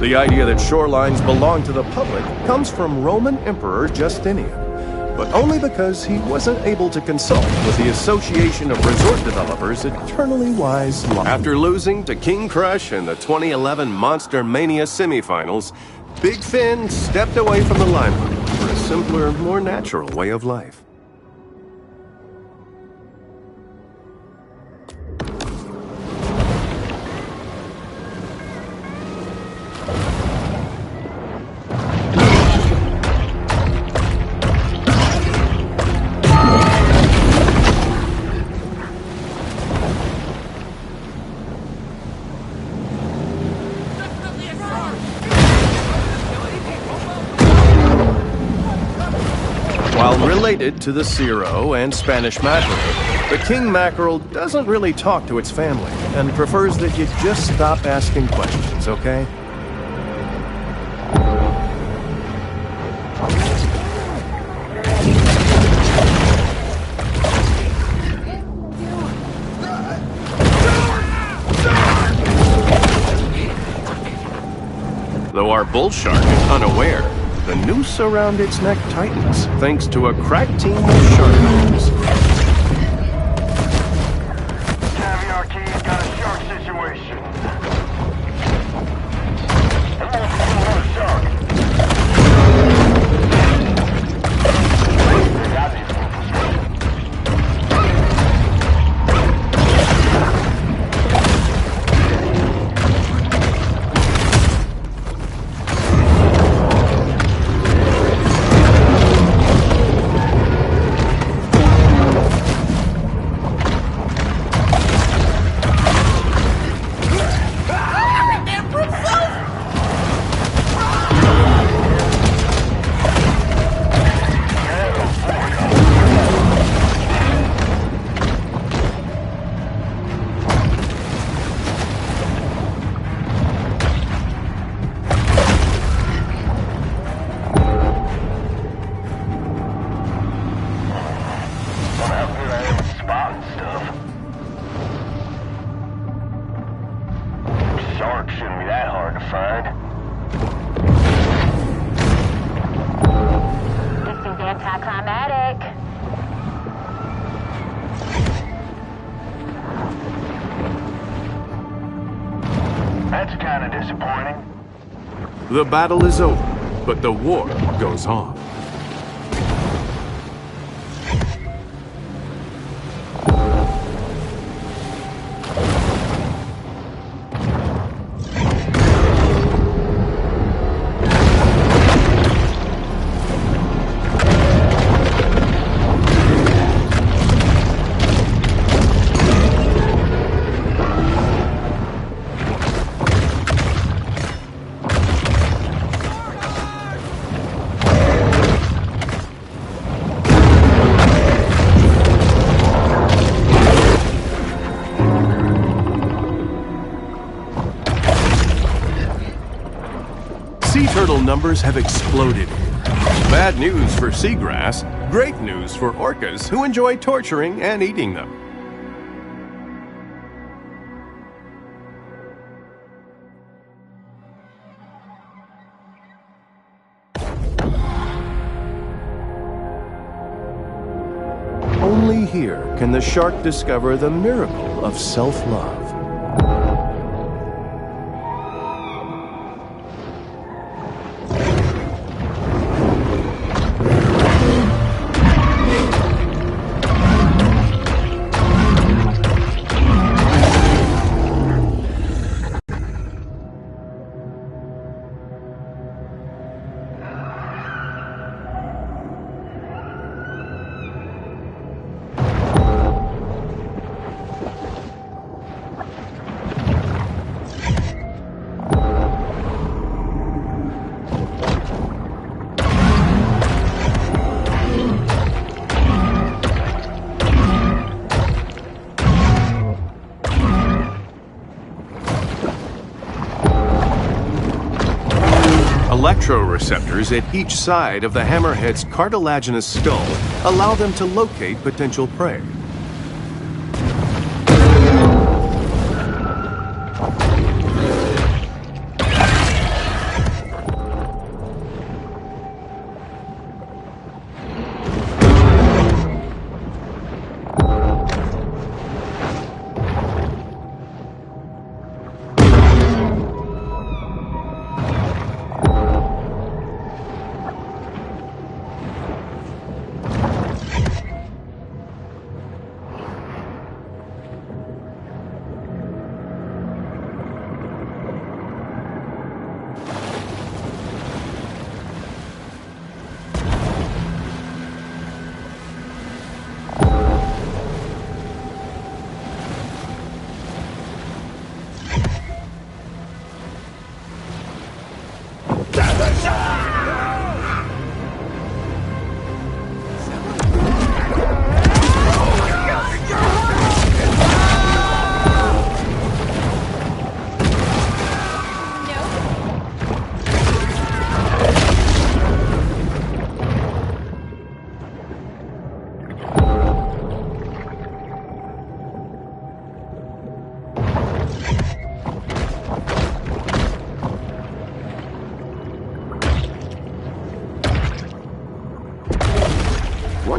The idea that shorelines belong to the public comes from Roman Emperor Justinian, but only because he wasn't able to consult with the Association of Resort Developers' eternally wise law. After losing to King Crush in the 2011 Monster Mania semifinals, Big Finn stepped away from the limelight for a simpler, more natural way of life. While related to the Cero and Spanish mackerel, the king mackerel doesn't really talk to its family and prefers that you just stop asking questions, okay? Though our bull shark is unaware, the noose around its neck tightens, thanks to a crack team of shark holes. Caviar Key's got a shark situation. And we'll see another shark. They got these shouldn't be that hard to find. This is anticlimactic. That's kind of disappointing. The battle is over, but the war goes on. Sea turtle numbers have exploded here. Bad news for seagrass, great news for orcas who enjoy torturing and eating them. Only here can the shark discover the miracle of self-love. Electroreceptors at each side of the hammerhead's cartilaginous skull allow them to locate potential prey.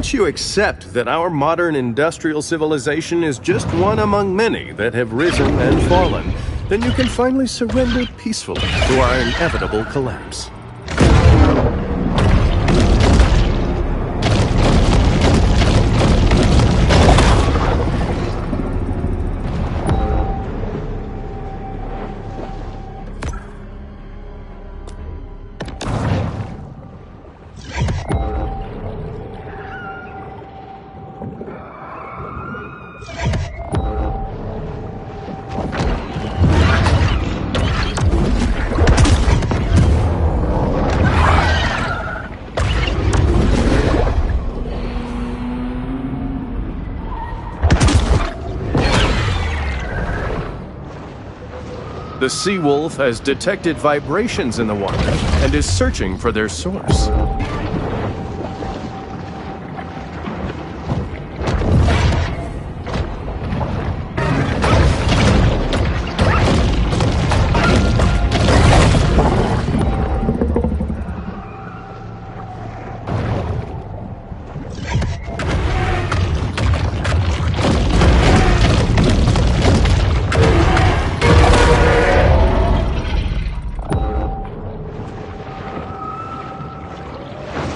once you accept that our modern industrial civilization is just one among many that have risen and fallen, then you can finally surrender peacefully to our inevitable collapse. The sea wolf has detected vibrations in the water and is searching for their source.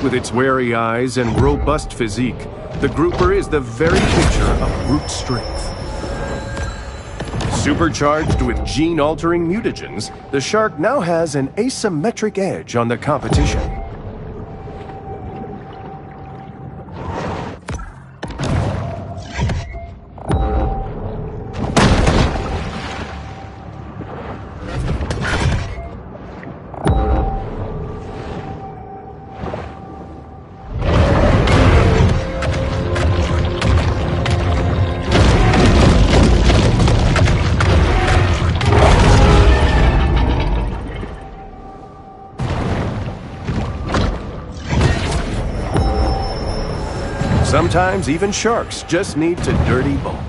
With its wary eyes and robust physique, the grouper is the very picture of brute strength. Supercharged with gene-altering mutagens, the shark now has an asymmetric edge on the competition. Sometimes even sharks just need to dirty bulk.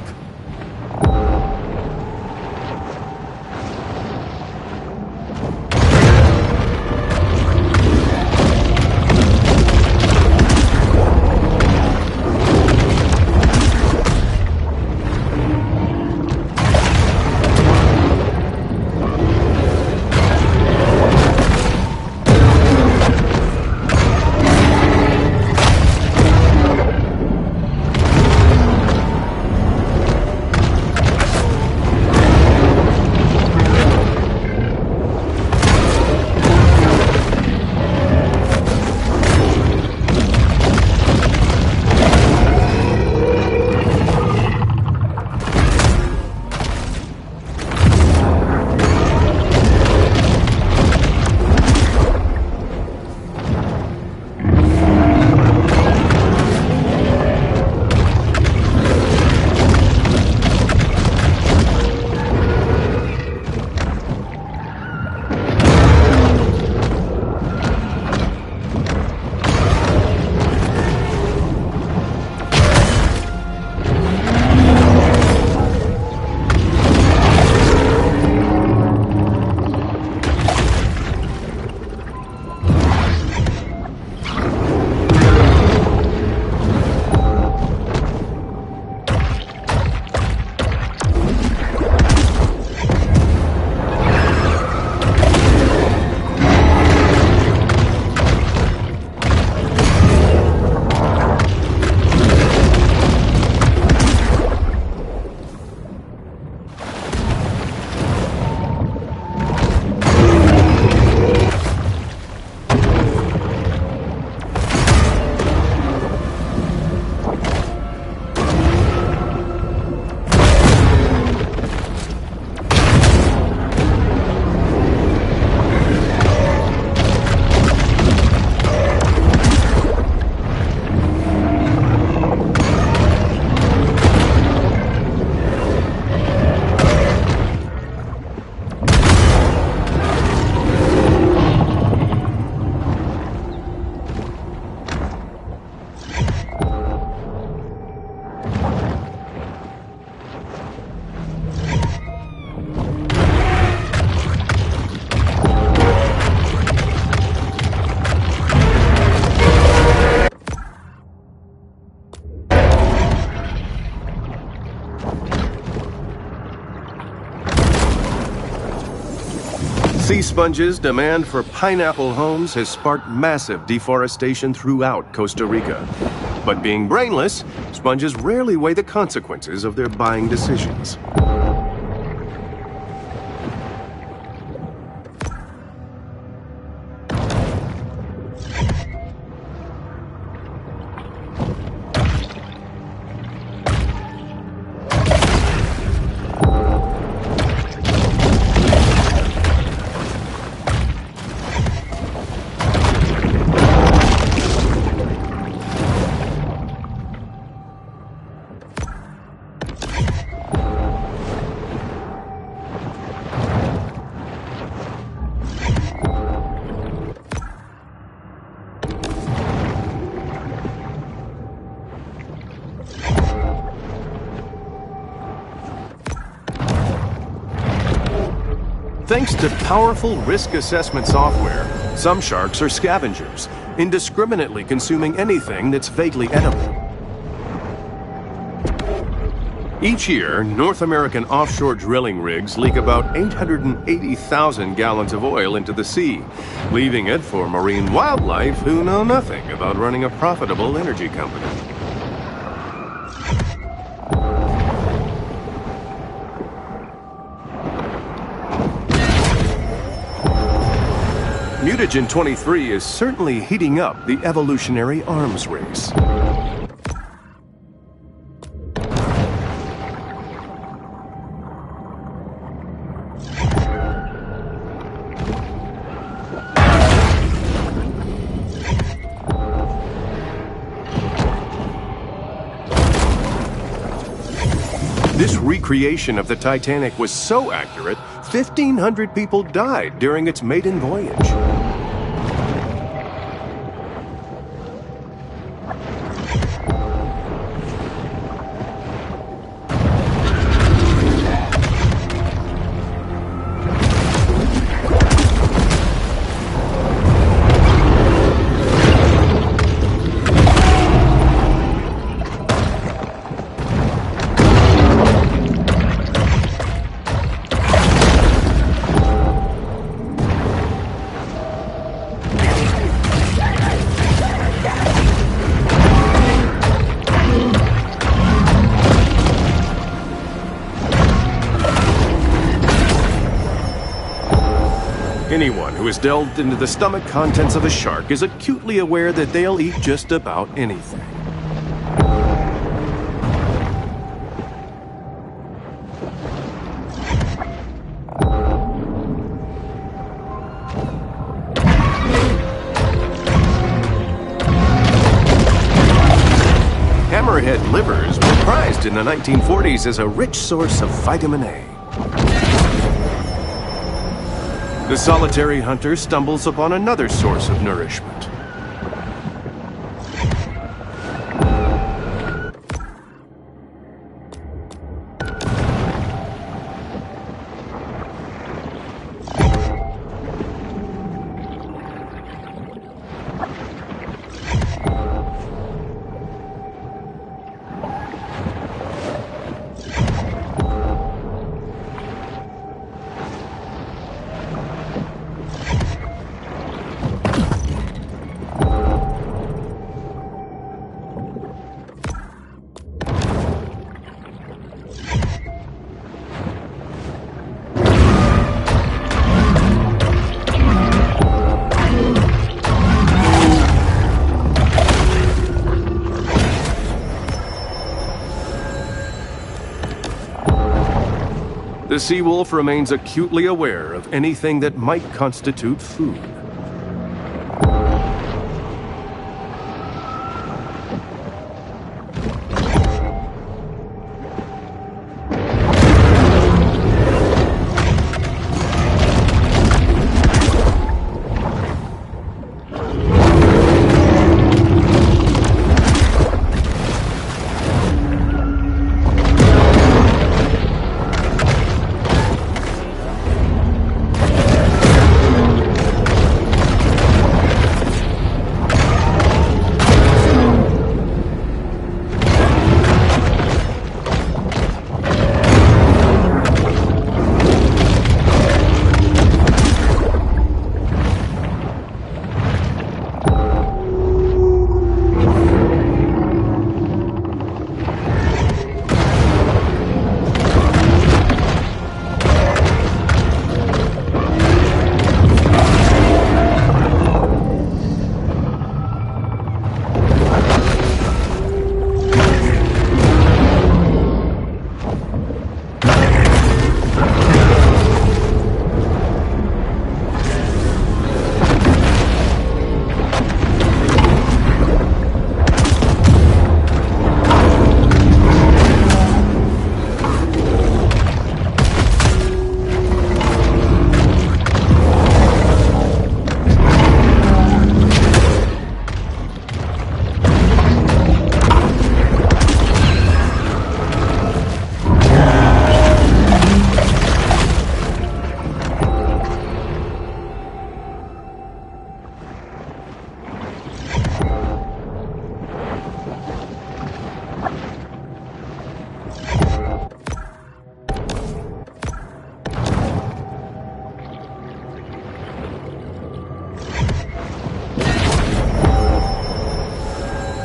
Sea sponges' demand for pineapple homes has sparked massive deforestation throughout Costa Rica. But being brainless, sponges rarely weigh the consequences of their buying decisions. Thanks to powerful risk assessment software, some sharks are scavengers, indiscriminately consuming anything that's vaguely edible. Each year, North American offshore drilling rigs leak about 880,000 gallons of oil into the sea, leaving it for marine wildlife who know nothing about running a profitable energy company. Mutagen 23 is certainly heating up the evolutionary arms race. This recreation of the Titanic was so accurate, 1,500 people died during its maiden voyage. Anyone who has delved into the stomach contents of a shark is acutely aware that they'll eat just about anything. Hammerhead livers were prized in the 1940s as a rich source of vitamin A. The solitary hunter stumbles upon another source of nourishment. The sea wolf remains acutely aware of anything that might constitute food.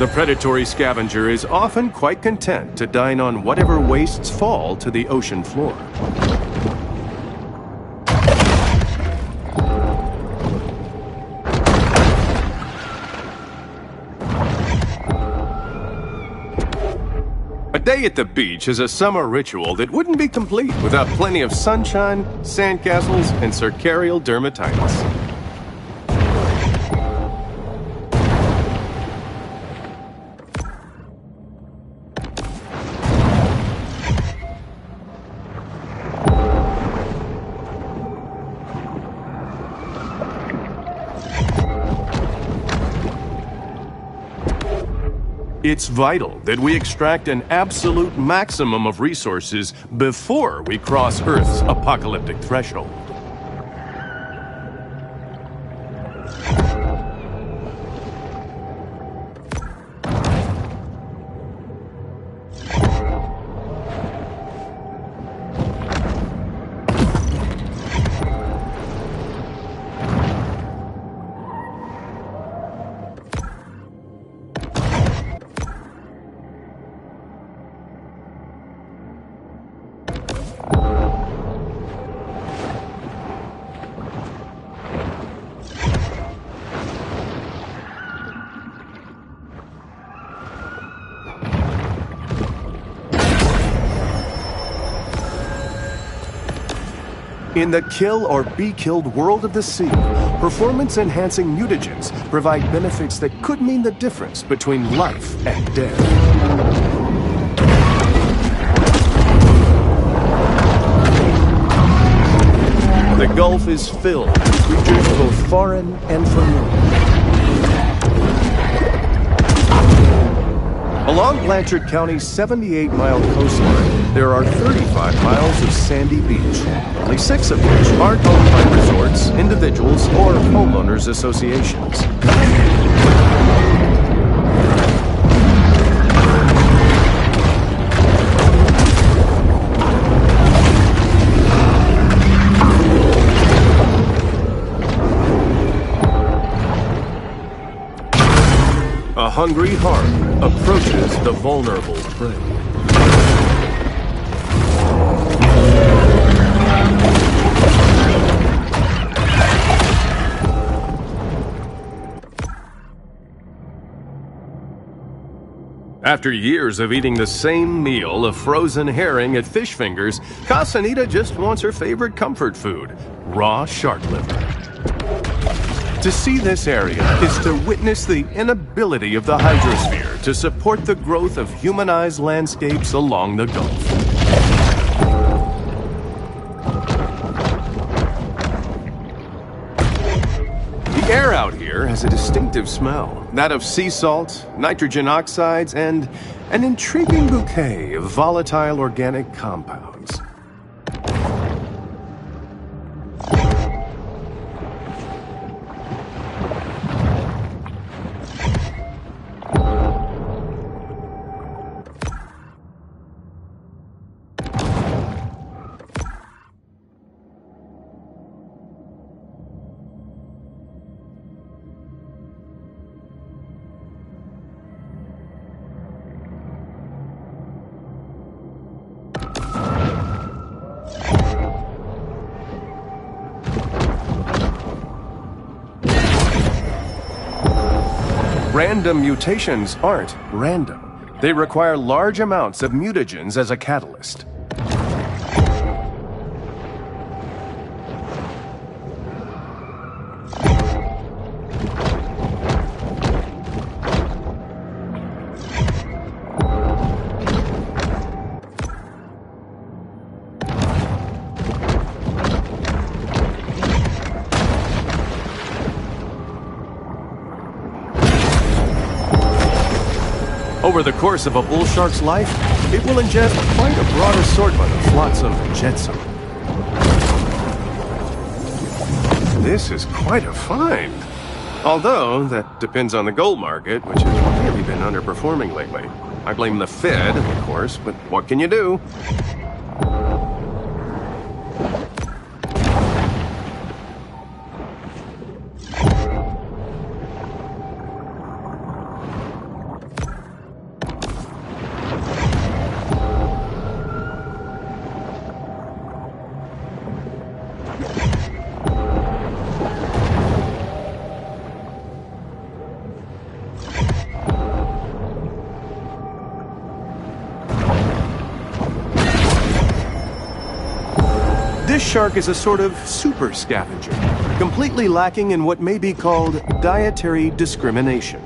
The predatory scavenger is often quite content to dine on whatever wastes fall to the ocean floor. A day at the beach is a summer ritual that wouldn't be complete without plenty of sunshine, sandcastles, and circarial dermatitis. It's vital that we extract an absolute maximum of resources before we cross Earth's apocalyptic threshold. In the kill or be killed world of the sea, performance-enhancing mutagens provide benefits that could mean the difference between life and death. The Gulf is filled with creatures both foreign and familiar. Along Blanchard County's 78-mile coastline, there are 35 miles of sandy beach, only 6 of which aren't owned by resorts, individuals, or homeowners associations. A hungry heart approaches the vulnerable prey. After years of eating the same meal of frozen herring at Fish Fingers, Casanita just wants her favorite comfort food, raw shark liver. To see this area is to witness the inability of the hydrosphere to support the growth of humanized landscapes along the Gulf. The air out here has a distinctive smell, that of sea salt, nitrogen oxides, and an intriguing bouquet of volatile organic compounds. Random mutations aren't random. They require large amounts of mutagens as a catalyst. Over the course of a bull shark's life, it will ingest quite a broad assortment of flotsam and jetsam. This is quite a find. Although, that depends on the gold market, which has really been underperforming lately. I blame the Fed, of course, but what can you do? This shark is a sort of super scavenger, completely lacking in what may be called dietary discrimination.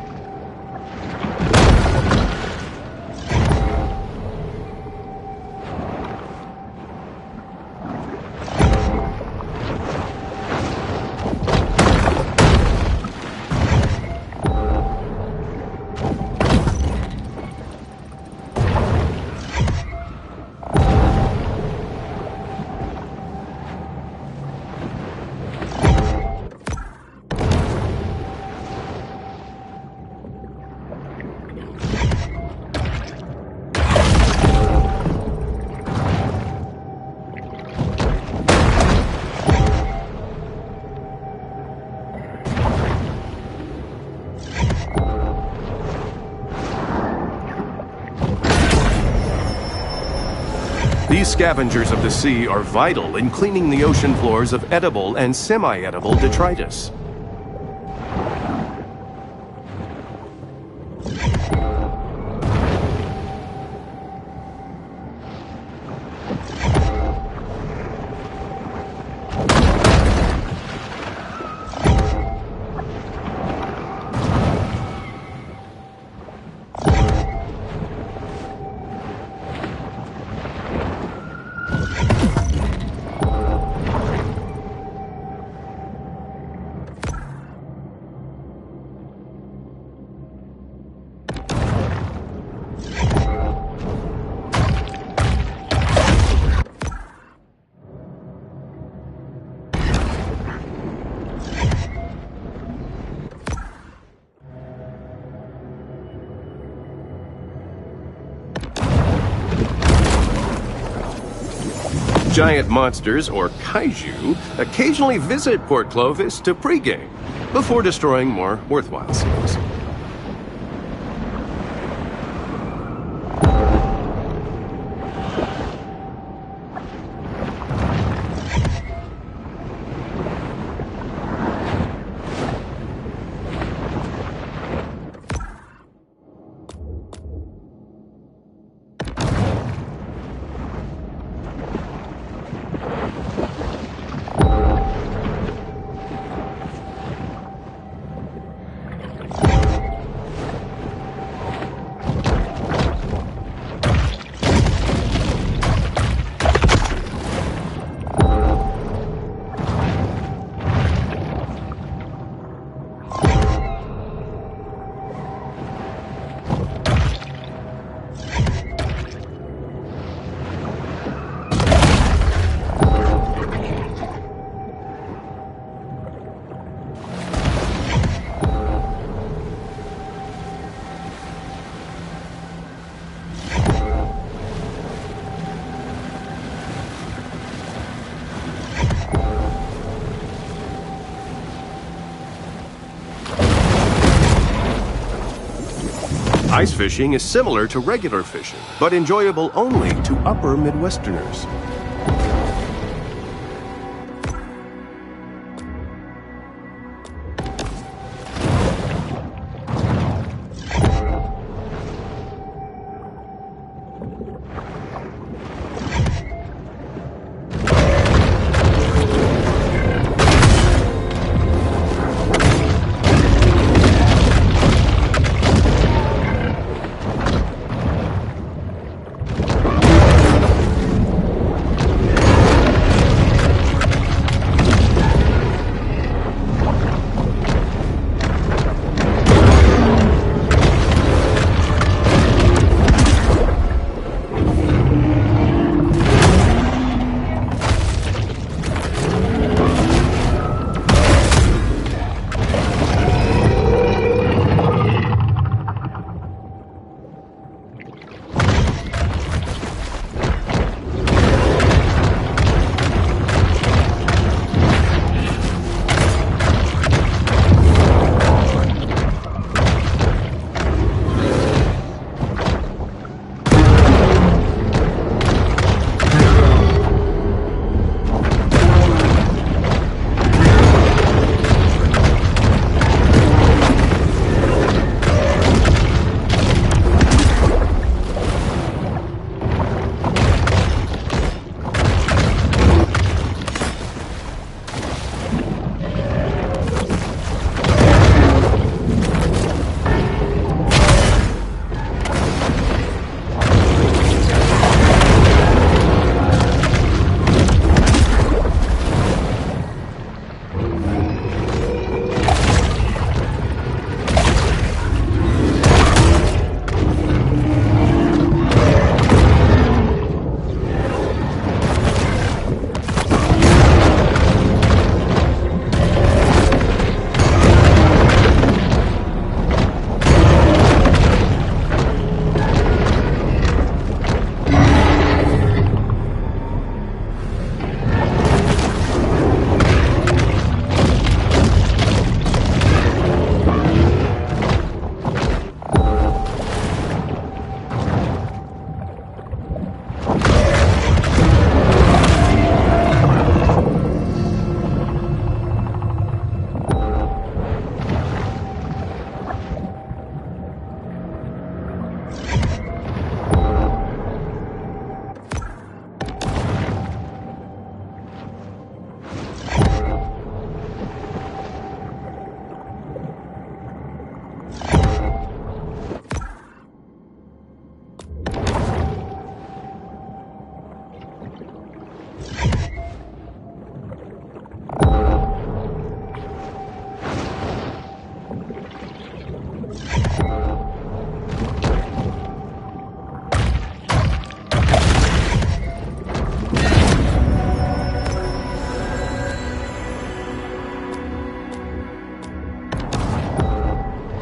These scavengers of the sea are vital in cleaning the ocean floors of edible and semi-edible detritus. Giant monsters, or kaiju, occasionally visit Port Clovis to pregame, before destroying more worthwhile scenes. Ice fishing is similar to regular fishing, but enjoyable only to upper Midwesterners.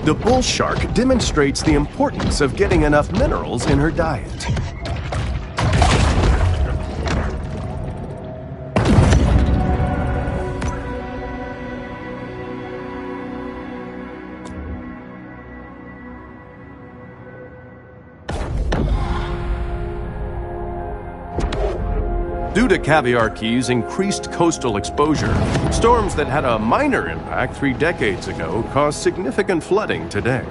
The bull shark demonstrates the importance of getting enough minerals in her diet. Due to Caviar Key's increased coastal exposure, storms that had a minor impact 3 decades ago cause significant flooding today.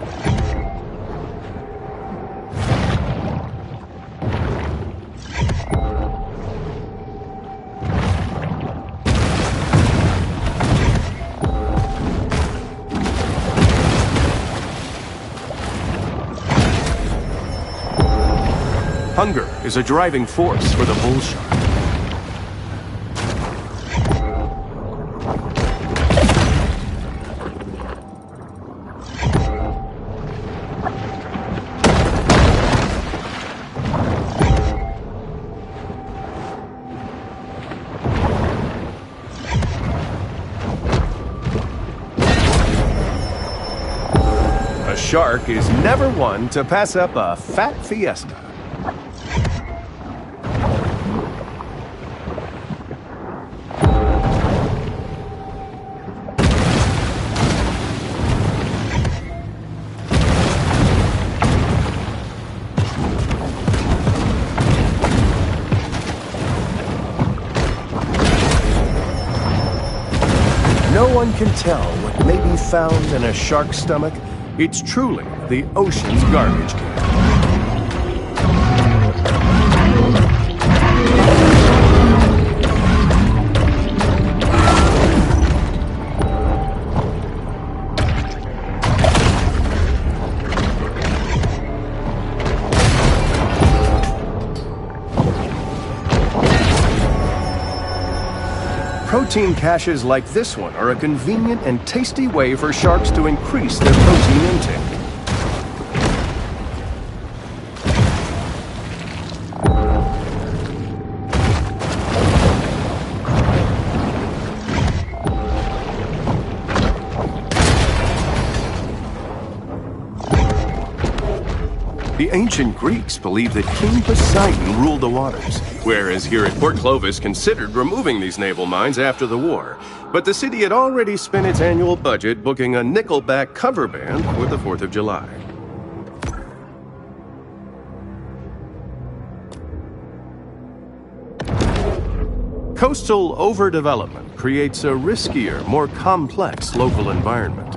Hunger is a driving force for the bull shark. A shark is never one to pass up a fat fiesta. No one can tell what may be found in a shark's stomach. It's truly the ocean's garbage can. Protein caches like this one are a convenient and tasty way for sharks to increase their protein intake. The ancient Greeks believed that King Poseidon ruled the waters, whereas here at Port Clovis considered removing these naval mines after the war. But the city had already spent its annual budget booking a Nickelback cover band for the 4th of July. Coastal overdevelopment creates a riskier, more complex local environment.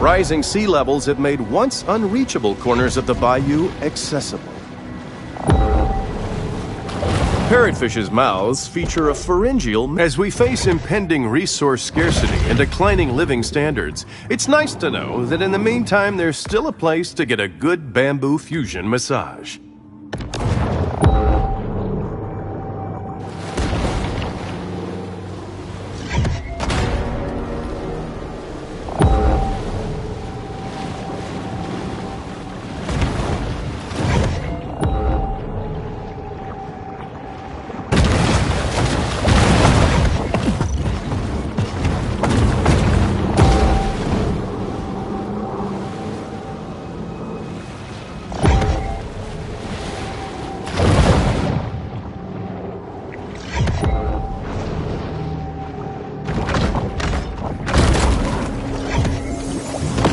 Rising sea levels have made once unreachable corners of the bayou accessible. Parrotfish's mouths feature a pharyngeal. As we face impending resource scarcity and declining living standards, it's nice to know that in the meantime there's still a place to get a good bamboo fusion massage.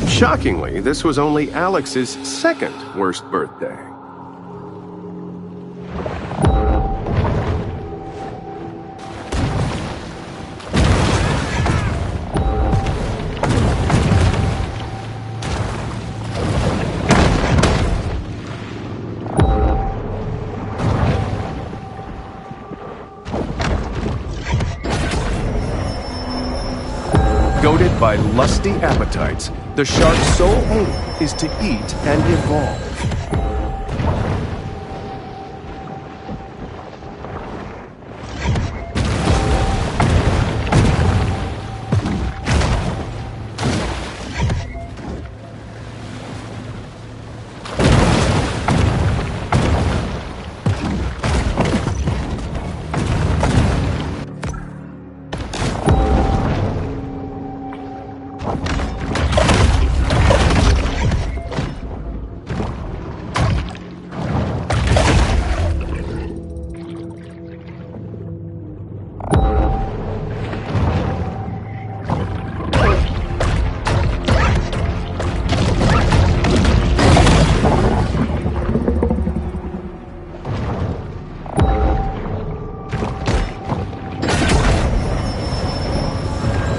Shockingly, this was only Alex's second worst birthday. Goaded by lusty appetites, the shark's sole aim is to eat and evolve.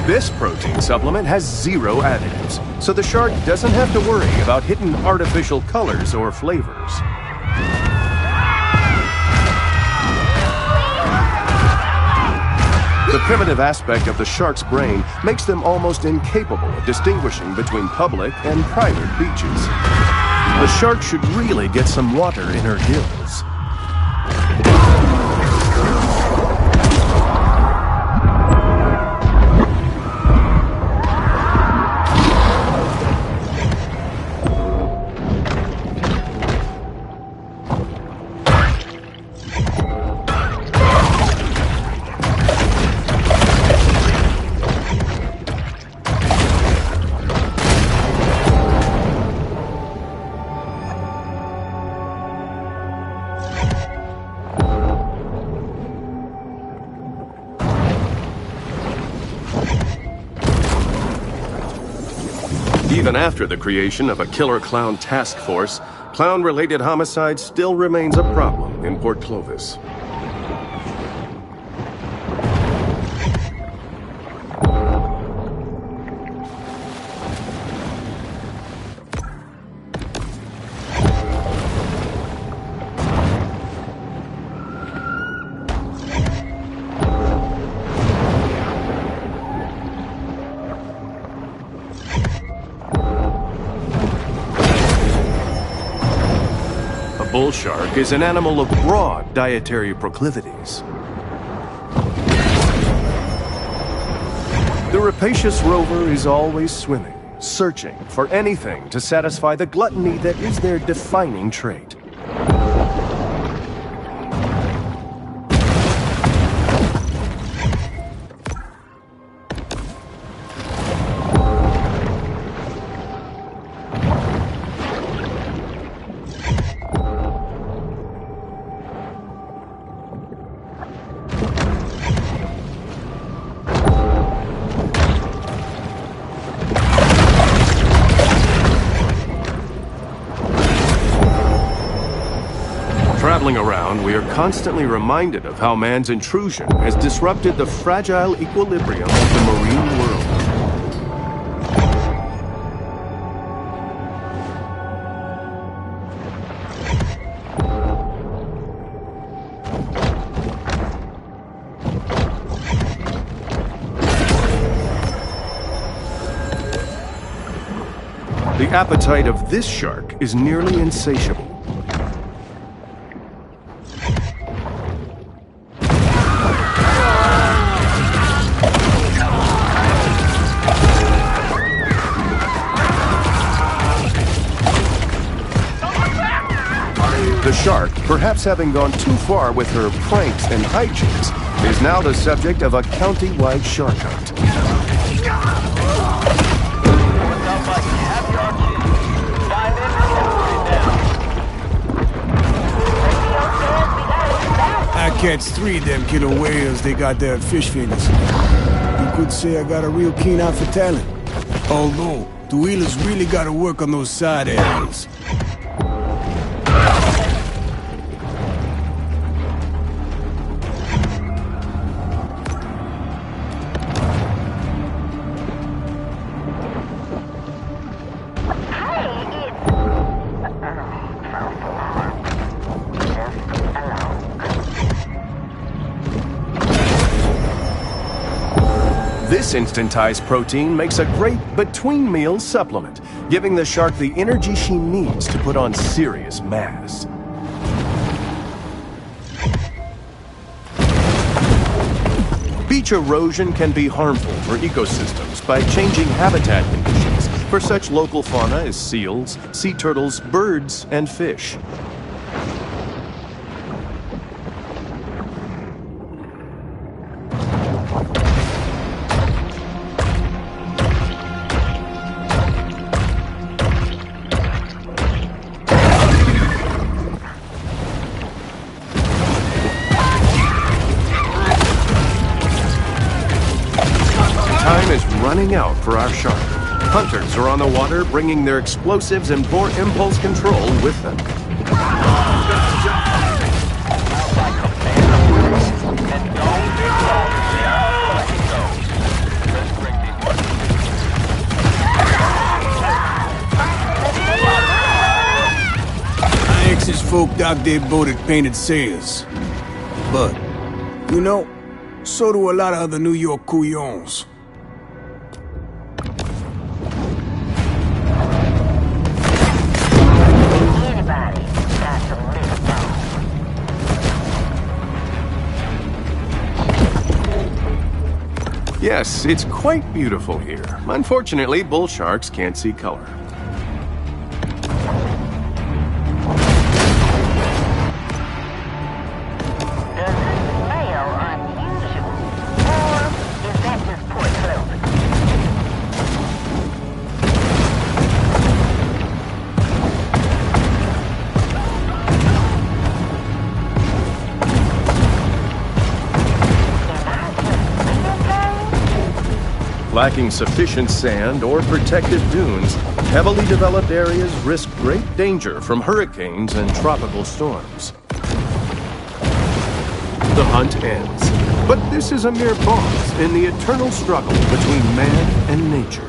This protein supplement has 0 additives, so the shark doesn't have to worry about hidden artificial colors or flavors. The primitive aspect of the shark's brain makes them almost incapable of distinguishing between public and private beaches. The shark should really get some water in her gills. Even after the creation of a killer clown task force, clown-related homicide still remains a problem in Port Clovis. Bull shark is an animal of broad dietary proclivities. The rapacious rover is always swimming, searching for anything to satisfy the gluttony that is their defining trait. Traveling around, we are constantly reminded of how man's intrusion has disrupted the fragile equilibrium of the marine world. The appetite of this shark is nearly insatiable. The shark, perhaps having gone too far with her pranks and hijinks, is now the subject of a county-wide shark hunt. I catch 3 of them killer whales, they got their fish fingers. You could say I got a real keen eye for talent. Although, the wheelers really gotta work on those side areas. This instantized protein makes a great between-meal supplement, giving the shark the energy she needs to put on serious mass. Beach erosion can be harmful for ecosystems by changing habitat conditions for such local fauna as seals, sea turtles, birds, and fish. Time is running out for our shark. Hunters are on the water, bringing their explosives and bore impulse control with them. My ex's folk docked their boat at Painted Sails. But, you know, so do a lot of other New York couillons. Yes, it's quite beautiful here. Unfortunately, bull sharks can't see color. Does it smell unusual? Or is that just poor clothing? Lacking sufficient sand or protected dunes, heavily developed areas risk great danger from hurricanes and tropical storms. The hunt ends, but this is a mere pause in the eternal struggle between man and nature.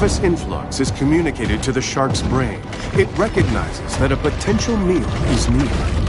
nervous influx is communicated to the shark's brain. It recognizes that a potential meal is near.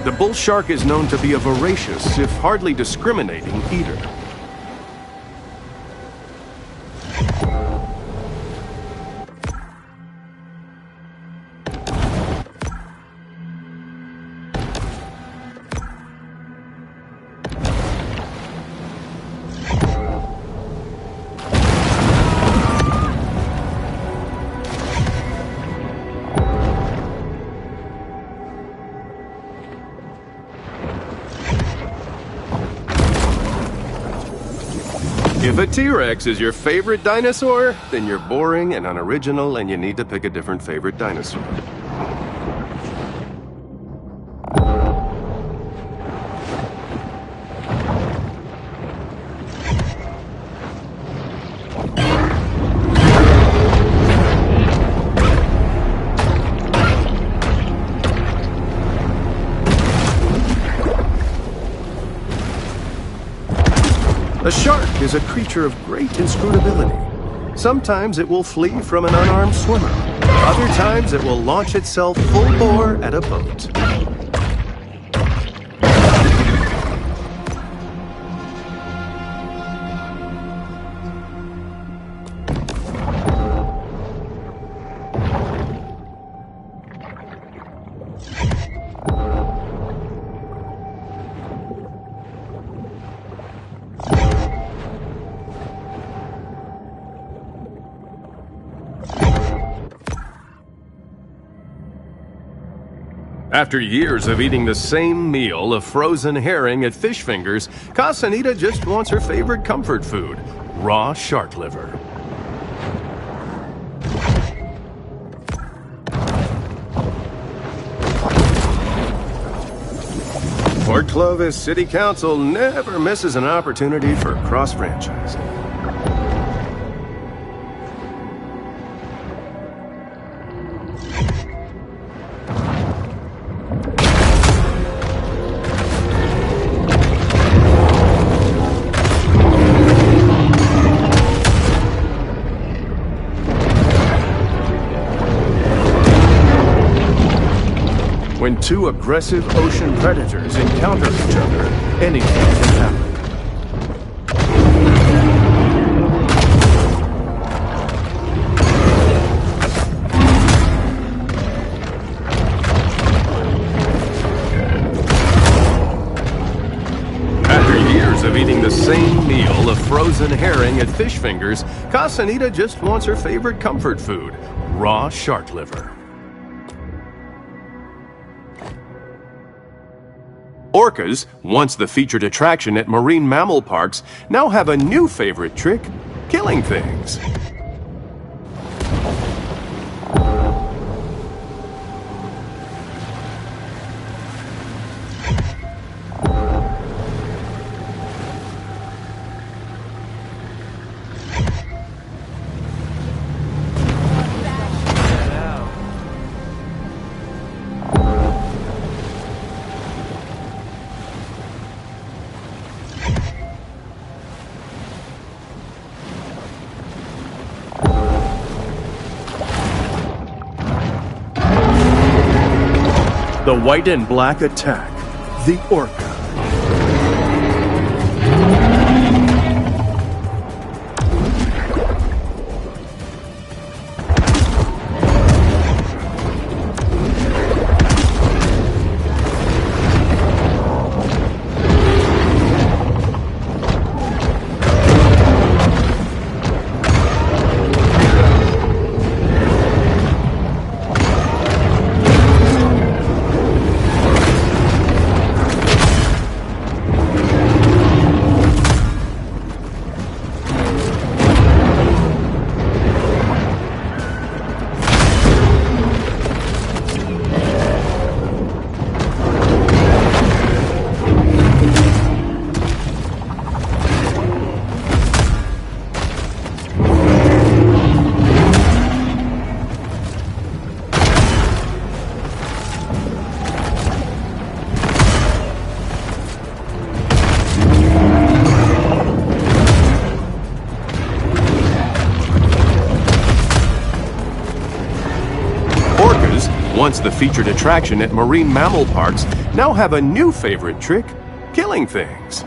The bull shark is known to be a voracious, if hardly discriminating, eater. If a T-Rex is your favorite dinosaur, then you're boring and unoriginal and you need to pick a different favorite dinosaur. A shark is a creature of great inscrutability. Sometimes it will flee from an unarmed swimmer. Other times it will launch itself full bore at a boat. After years of eating the same meal of frozen herring at Fish Fingers, Casanita just wants her favorite comfort food, raw shark liver. Port Clovis City Council never misses an opportunity for cross-franchising. When two aggressive ocean predators encounter each other, anything can happen. After years of eating the same meal of frozen herring at Fish Fingers, Casanita just wants her favorite comfort food, raw shark liver. Orcas, once the featured attraction at marine mammal parks, now have a new favorite trick, killing things. The white and black attack. The Orca. Once the featured attraction at marine mammal parks, now have a new favorite trick, killing things.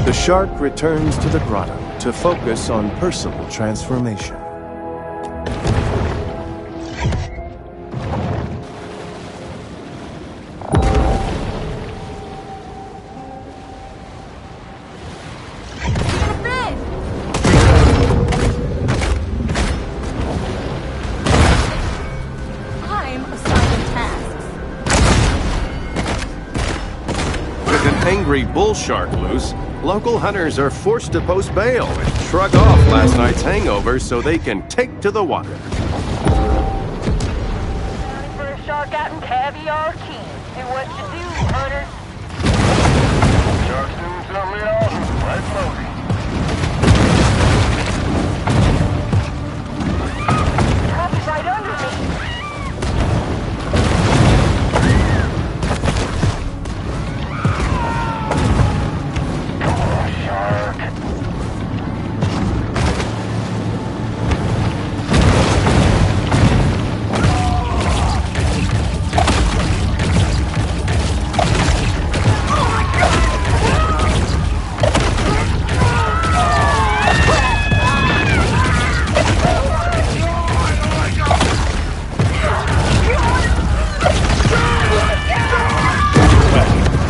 The shark returns to the grotto to focus on personal transformation. With an angry bull shark loose, local hunters are forced to post bail and shrug off last night's hangover so they can take to the water. For a shark out in Caviar Key. And what you do, hunters? Shark's doing something awesome. Right floating. Probably right under me.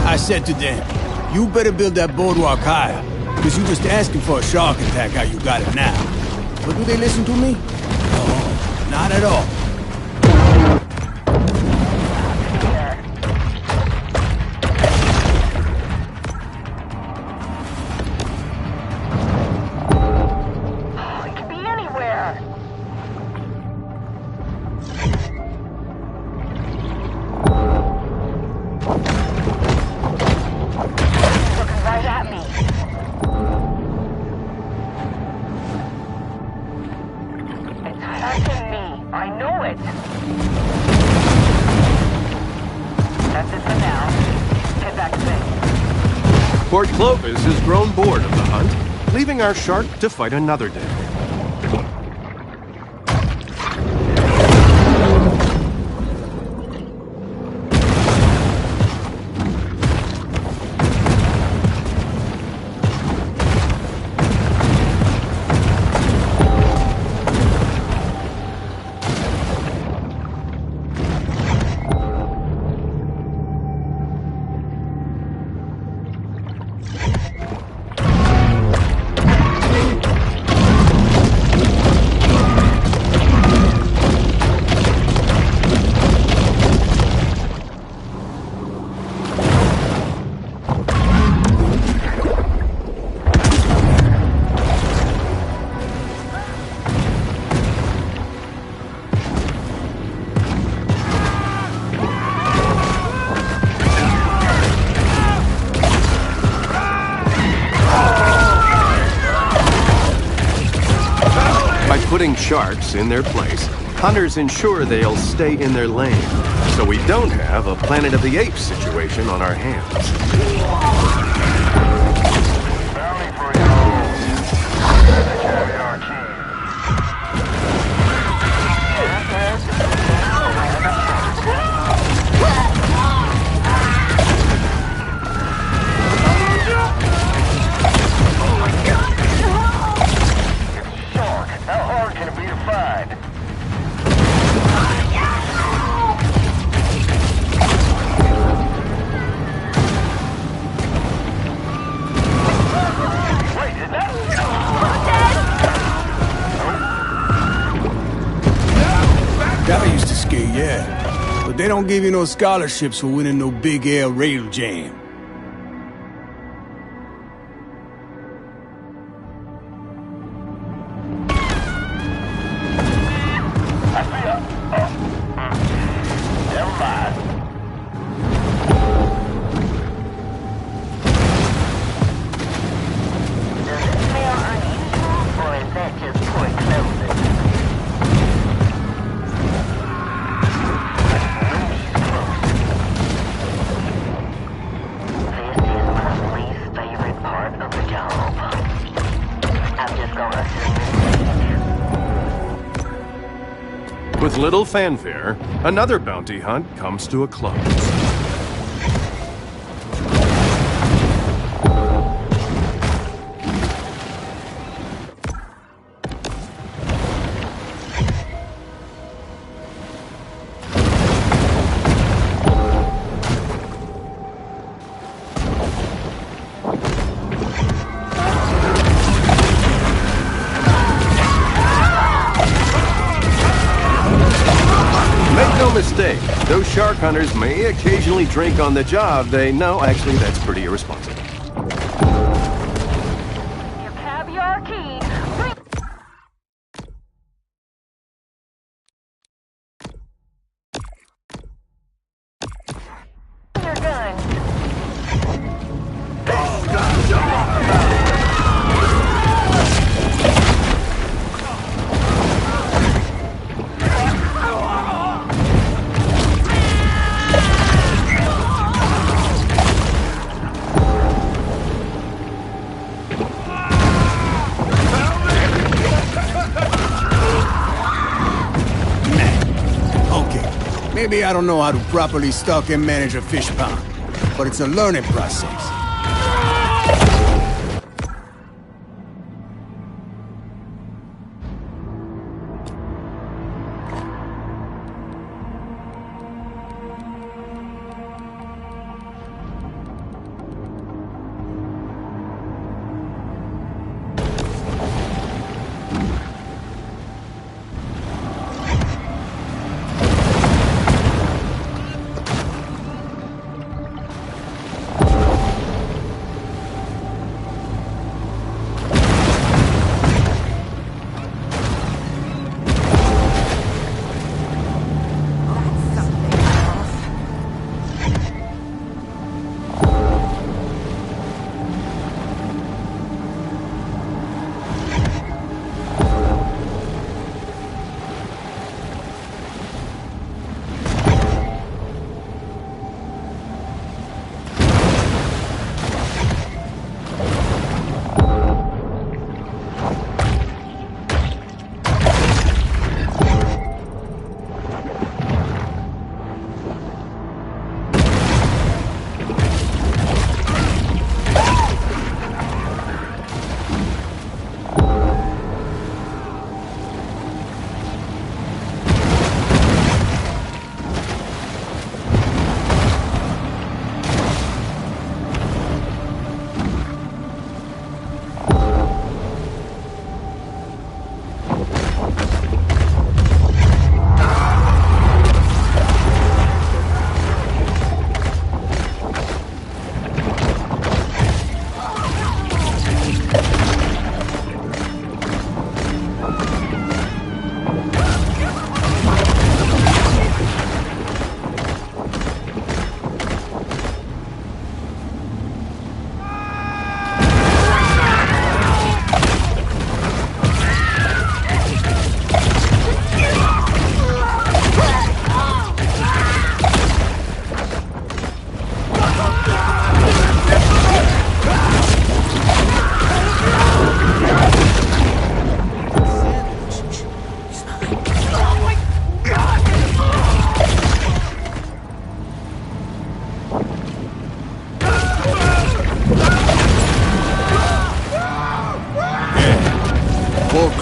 I said to them, you better build that boardwalk higher, because you just asking for a shark attack how you got it now. But do they listen to me? Oh, Not at all. It could be anywhere. Looking right at me. It's hurting me. I know it. That's it for now. Head back to bed. Port Clovis has grown bored of the hunt, leaving our shark to fight another day. Putting sharks in their place, hunters ensure they'll stay in their lane, so we don't have a Planet of the Apes situation on our hands. Bounty for you. The caviar shark. How hard can it be to find? Wait, is that? That used to skate, yeah. But they don't give you no scholarships for winning no big air rail jam. I see a... Never mind. Does it smell unusual, or is that just poor clothing? This is my least favorite part of the job. I'm just gonna assume With little fanfare, another bounty hunt comes to a close. Make no mistake, those shark hunters may occasionally drink on the job. No, actually, that's pretty irresponsible. your caviar key. Bring your gun. Okay, maybe I don't know how to properly stock and manage a fish pond, but it's a learning process.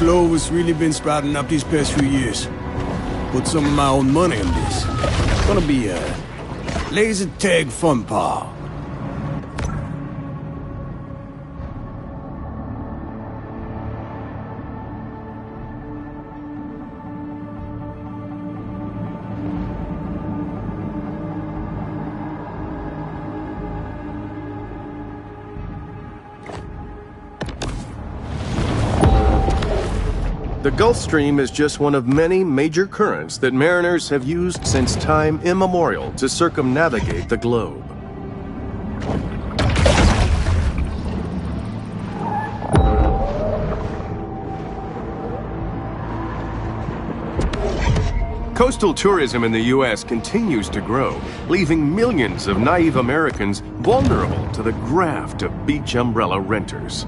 clover's really been sprouting up these past few years. Put some of my own money in this. It's gonna be a laser tag fun park. The Gulf Stream is just one of many major currents that mariners have used since time immemorial to circumnavigate the globe. Coastal tourism in the U.S. continues to grow, leaving millions of naive Americans vulnerable to the graft of beach umbrella renters.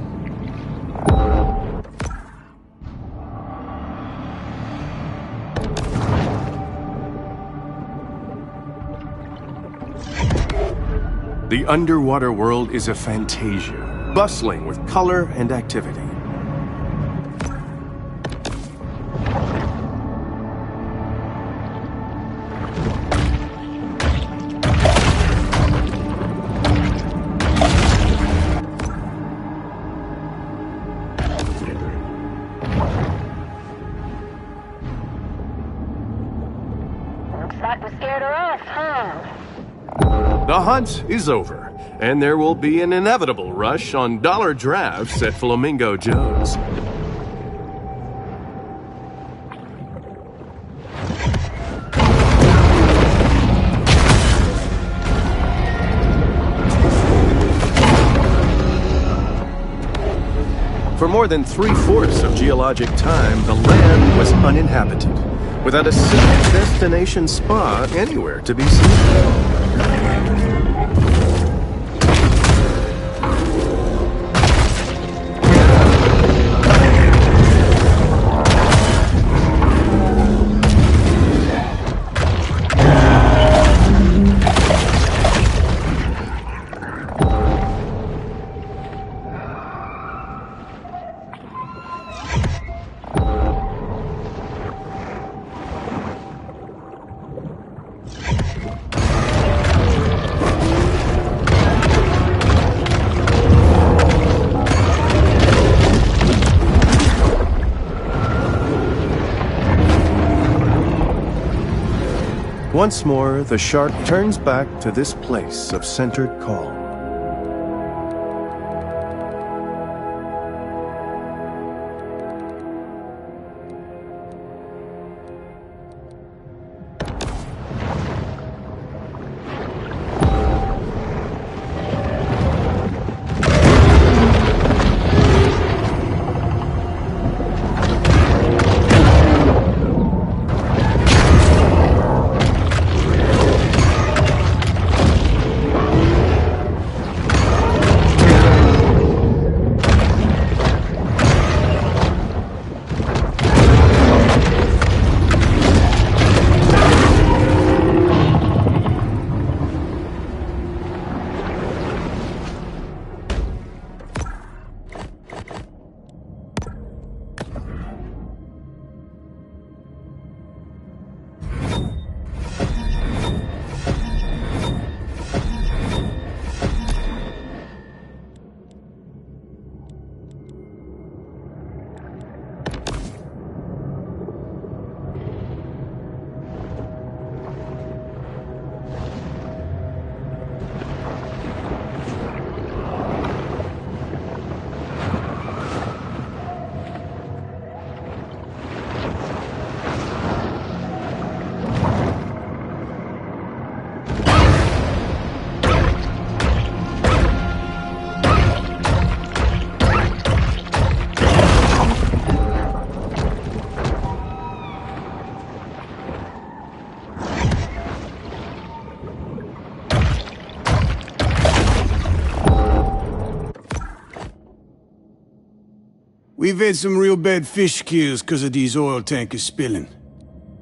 The underwater world is a fantasia, bustling with color and activity. Looks like we scared her off, huh? The hunt is over, and there will be an inevitable rush on dollar drafts at Flamingo Joe's. For more than 3/4 of geologic time, the land was uninhabited, without a single destination spot anywhere to be seen. Once more, the shark turns back to this place of centered calm. We've had some real bad fish kills because of these oil tankers spilling.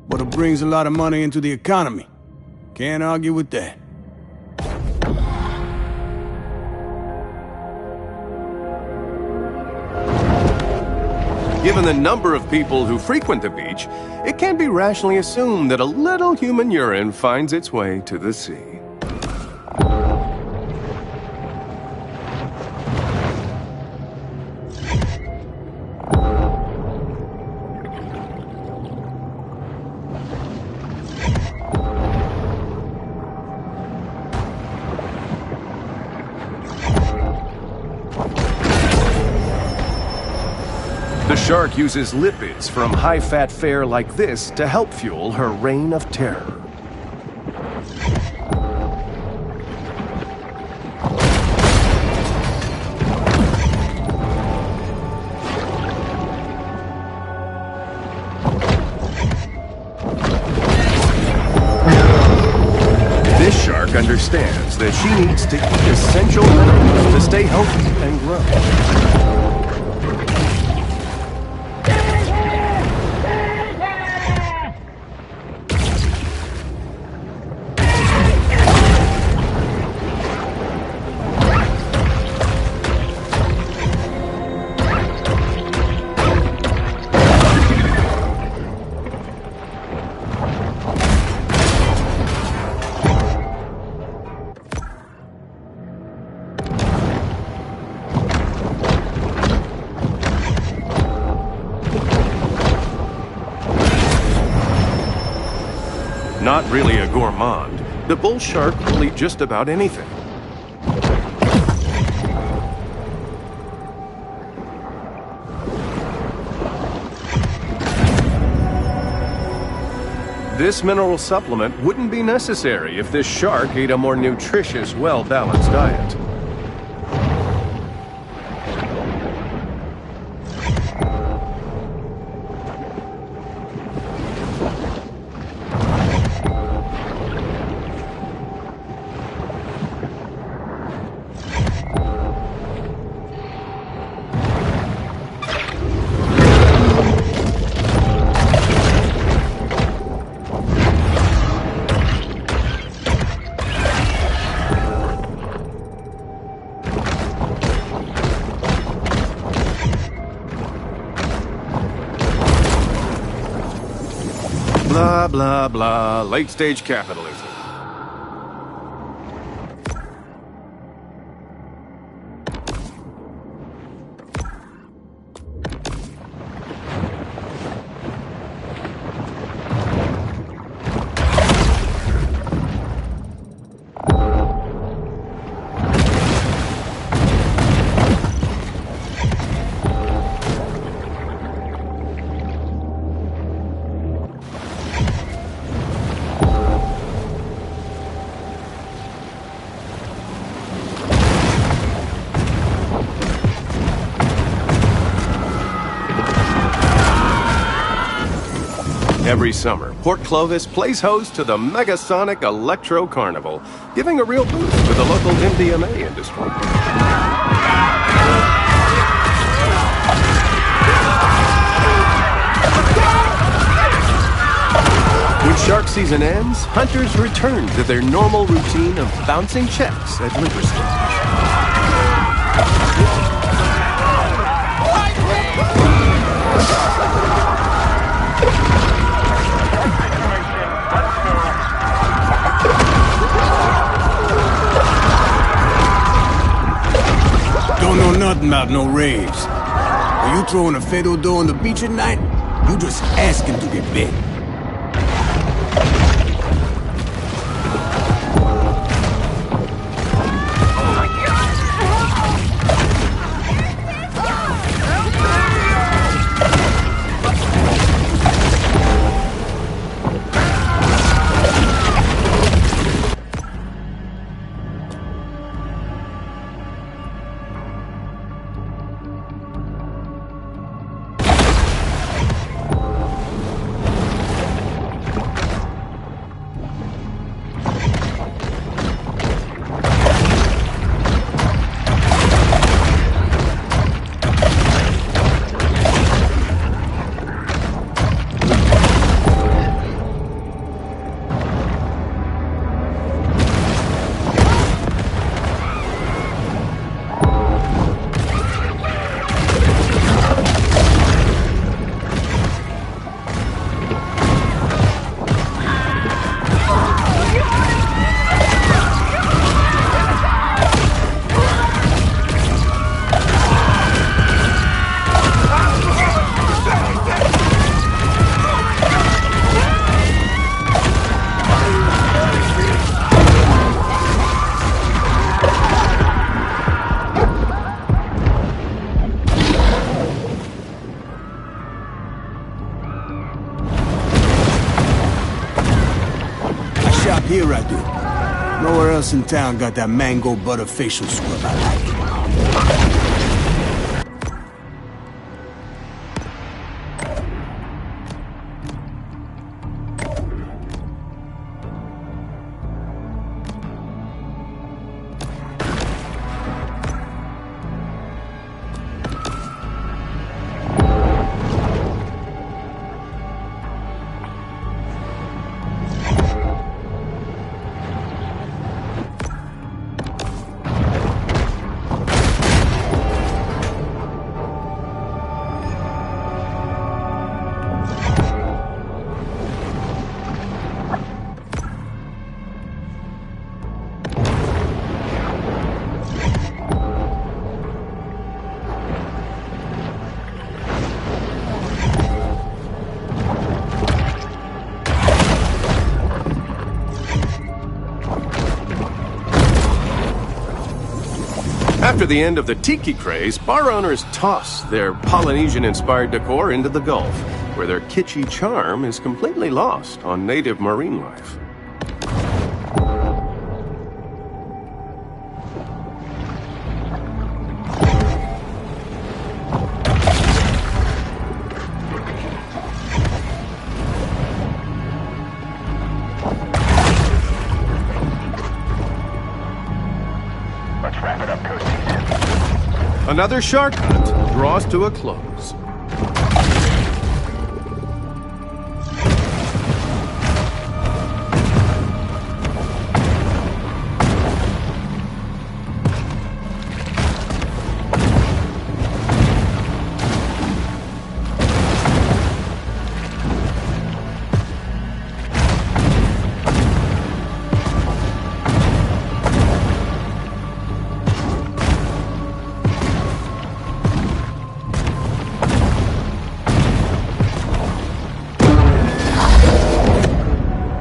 But it brings a lot of money into the economy. Can't argue with that. Given the number of people who frequent the beach, it can be rationally assumed that a little human urine finds its way to the sea. The shark uses lipids from high-fat fare like this to help fuel her reign of terror. This shark understands that she needs to eat essential minerals to stay healthy and grow. Not really a gourmand, the bull shark will eat just about anything. This mineral supplement wouldn't be necessary if this shark ate a more nutritious, well-balanced diet. Blah, blah, blah. Late-stage capitalism. Every summer, Port Clovis plays host to the Megasonic Electro Carnival, giving a real boost to the local MDMA industry. When shark season ends, hunters return to their normal routine of bouncing checks at liquor stores. Don't know nothing about no raves. Are you throwing a fatal door on the beach at night? You just asking to get bit. Here I do. Nowhere else in town got that mango butter facial scrub I like. After the end of the tiki craze, bar owners toss their Polynesian-inspired decor into the Gulf, where their kitschy charm is completely lost on native marine life. Let's wrap it up, Coasties. Another shark hunt draws to a close.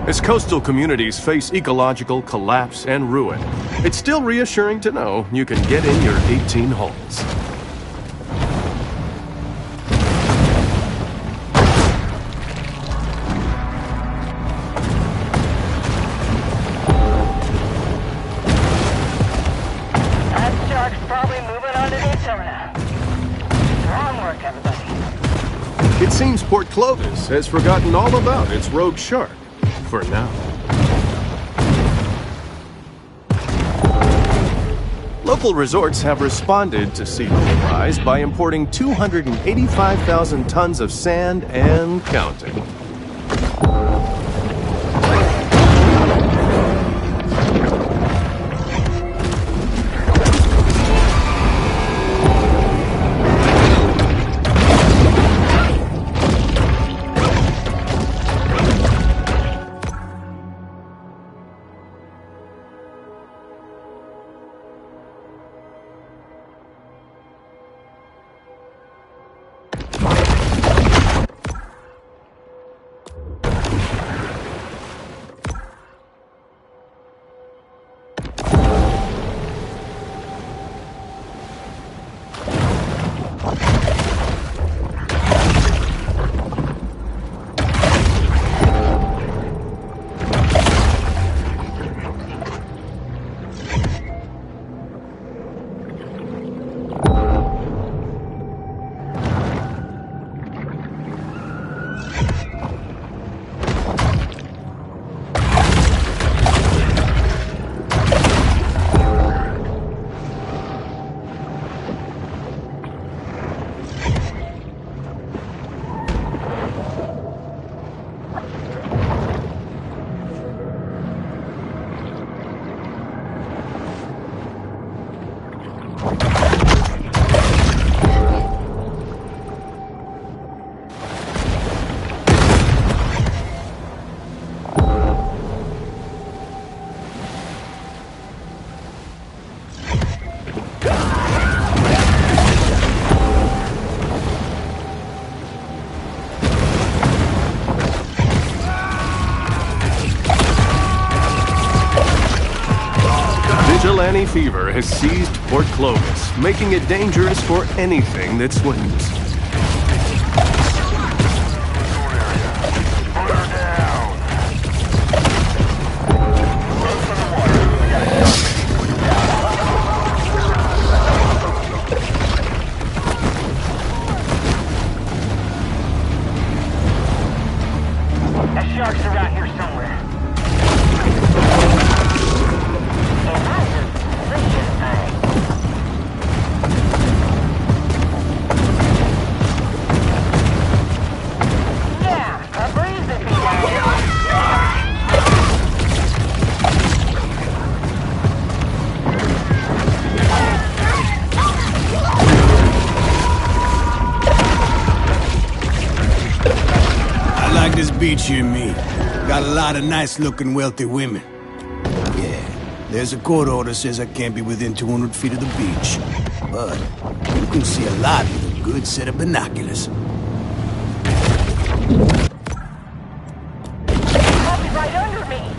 As coastal communities face ecological collapse and ruin, it's still reassuring to know you can get in your 18 holes. That shark's probably moving on to Daytona. Strong work, everybody. It seems Port Clovis has forgotten all about its rogue shark, for now. Local resorts have responded to sea level rise by importing 285,000 tons of sand and counting. Vigilante fever has seized Port Clovis, making it dangerous for anything that swims. Put her down. beach, you and me. Got a lot of nice-looking, wealthy women. Yeah, there's a court order says I can't be within 200 feet of the beach. But you can see a lot with a good set of binoculars. I'll be right under me.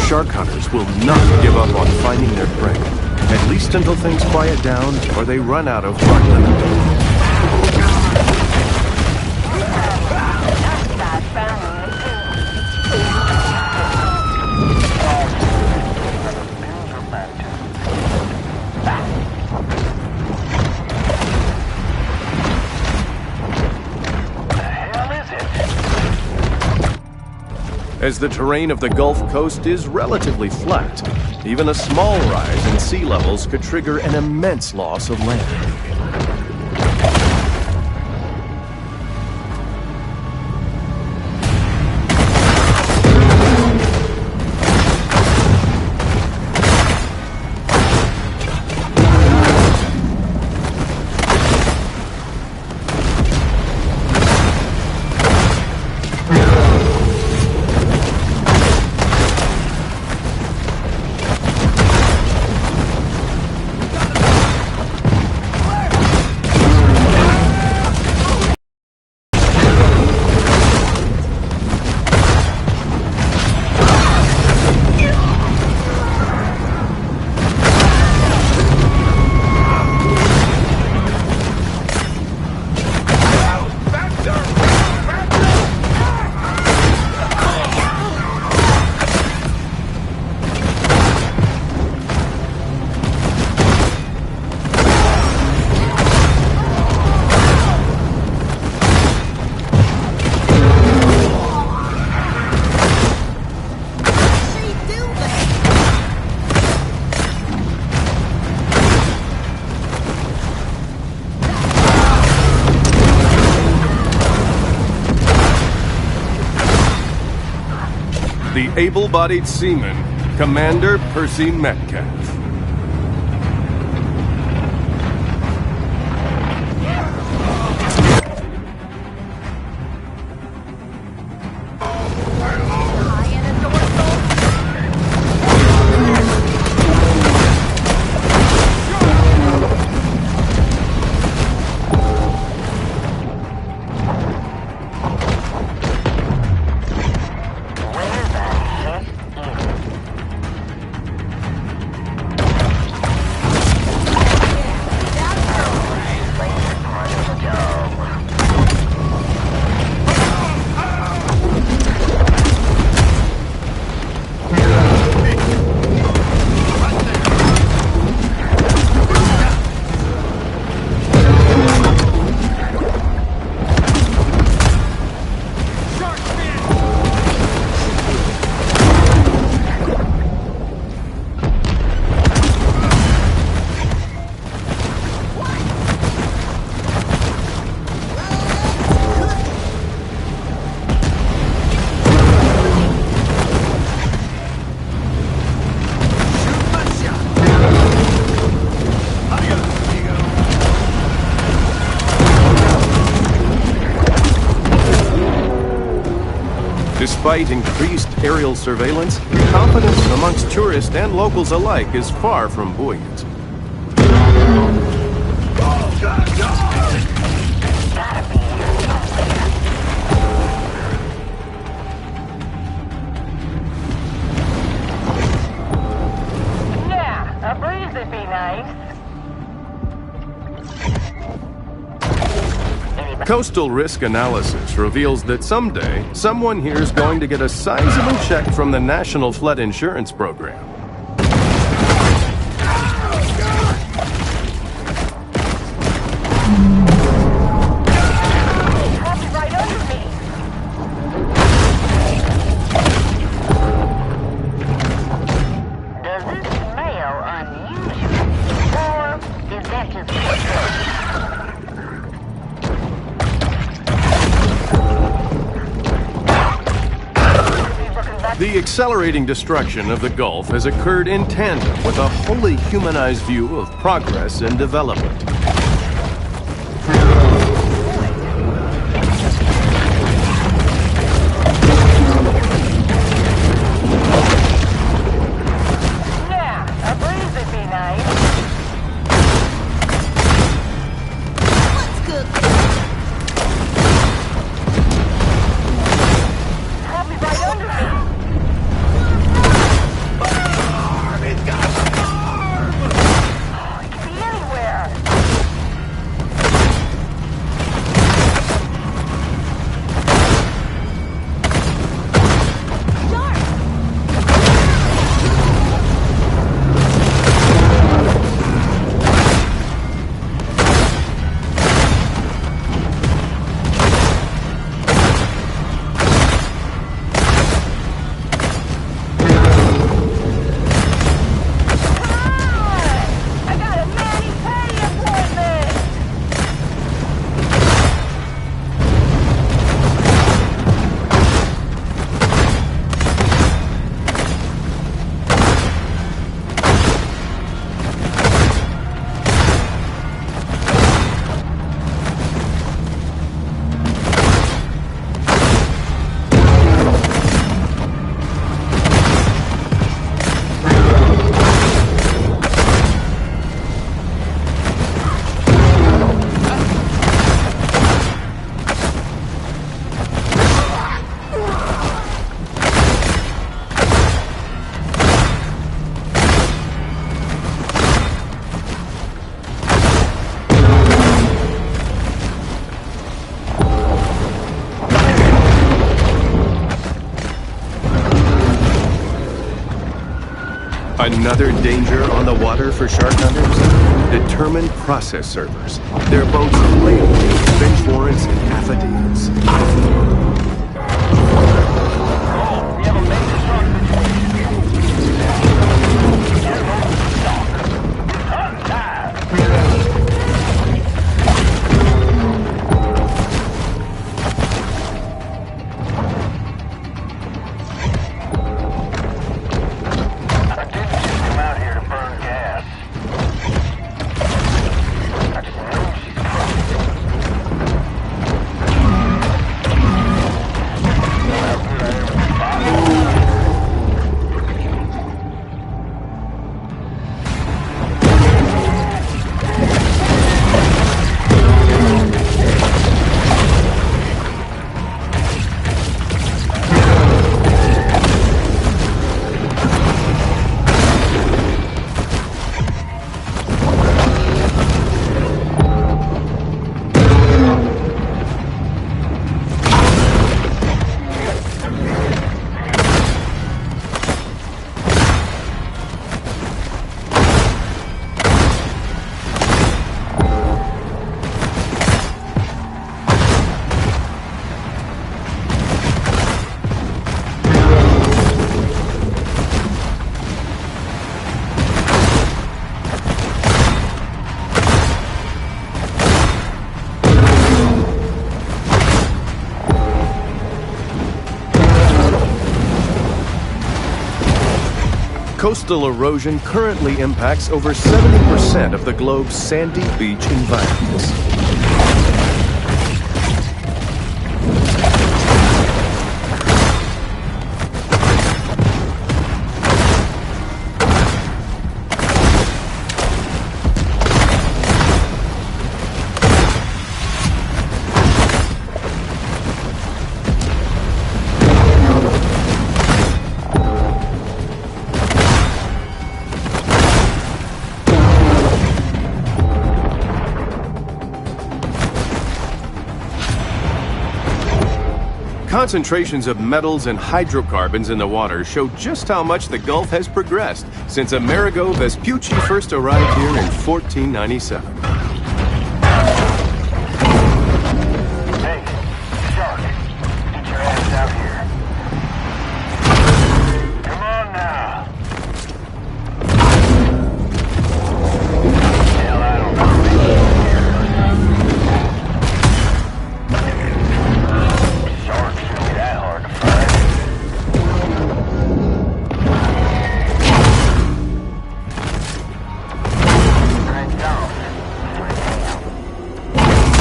shark hunters will not give up on finding their prey, at least until things quiet down or they run out of run limit. As the terrain of the Gulf Coast is relatively flat, even a small rise in sea levels could trigger an immense loss of land. The able-bodied seaman, Commander Percy Metcalf. Despite increased aerial surveillance, confidence amongst tourists and locals alike is far from buoyant. Yeah, a breeze would be nice. Coastal risk analysis reveals that someday, someone here is going to get a sizable check from the National Flood Insurance Program. Right under me. Does this smell unusual? Or is that just The accelerating destruction of the Gulf has occurred in tandem with a wholly humanized view of progress and development. Yeah, a breeze would be nice. Probably right under me. It could be anywhere. Another danger on the water for shark hunters? Determined process servers. Their boats laden with bench warrants and affidavits. We have a major shark situation. Get him over the dock. It's hunt time. I didn't just come out here to burn gas. I just know she's crooked. How good I am with bottles. Coastal erosion currently impacts over 70% of the globe's sandy beach environments. Concentrations of metals and hydrocarbons in the water show just how much the Gulf has progressed since Amerigo Vespucci first arrived here in 1497. Hey, shark, get your ass out here. Come on now. Hell, I don't know. Sharks shouldn't be that hard to find.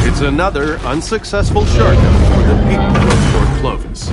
It's another unsuccessful shark hunt for the people of Port Clovis.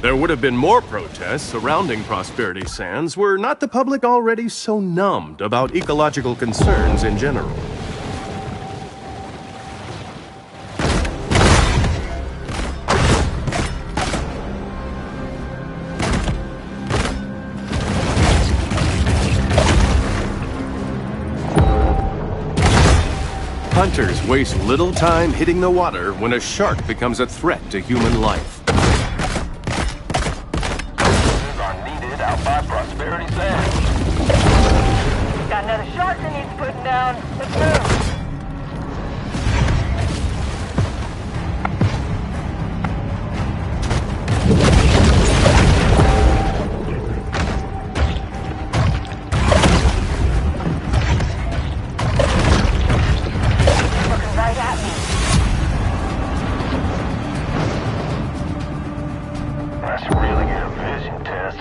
There would have been more protests surrounding Prosperity Sands were not the public already so numbed about ecological concerns in general. Hunters waste little time hitting the water when a shark becomes a threat to human life. Out by Prosperity Sands. Got another shark that needs putting down. Let's move. Looking right at me. That's really good vision, Tess.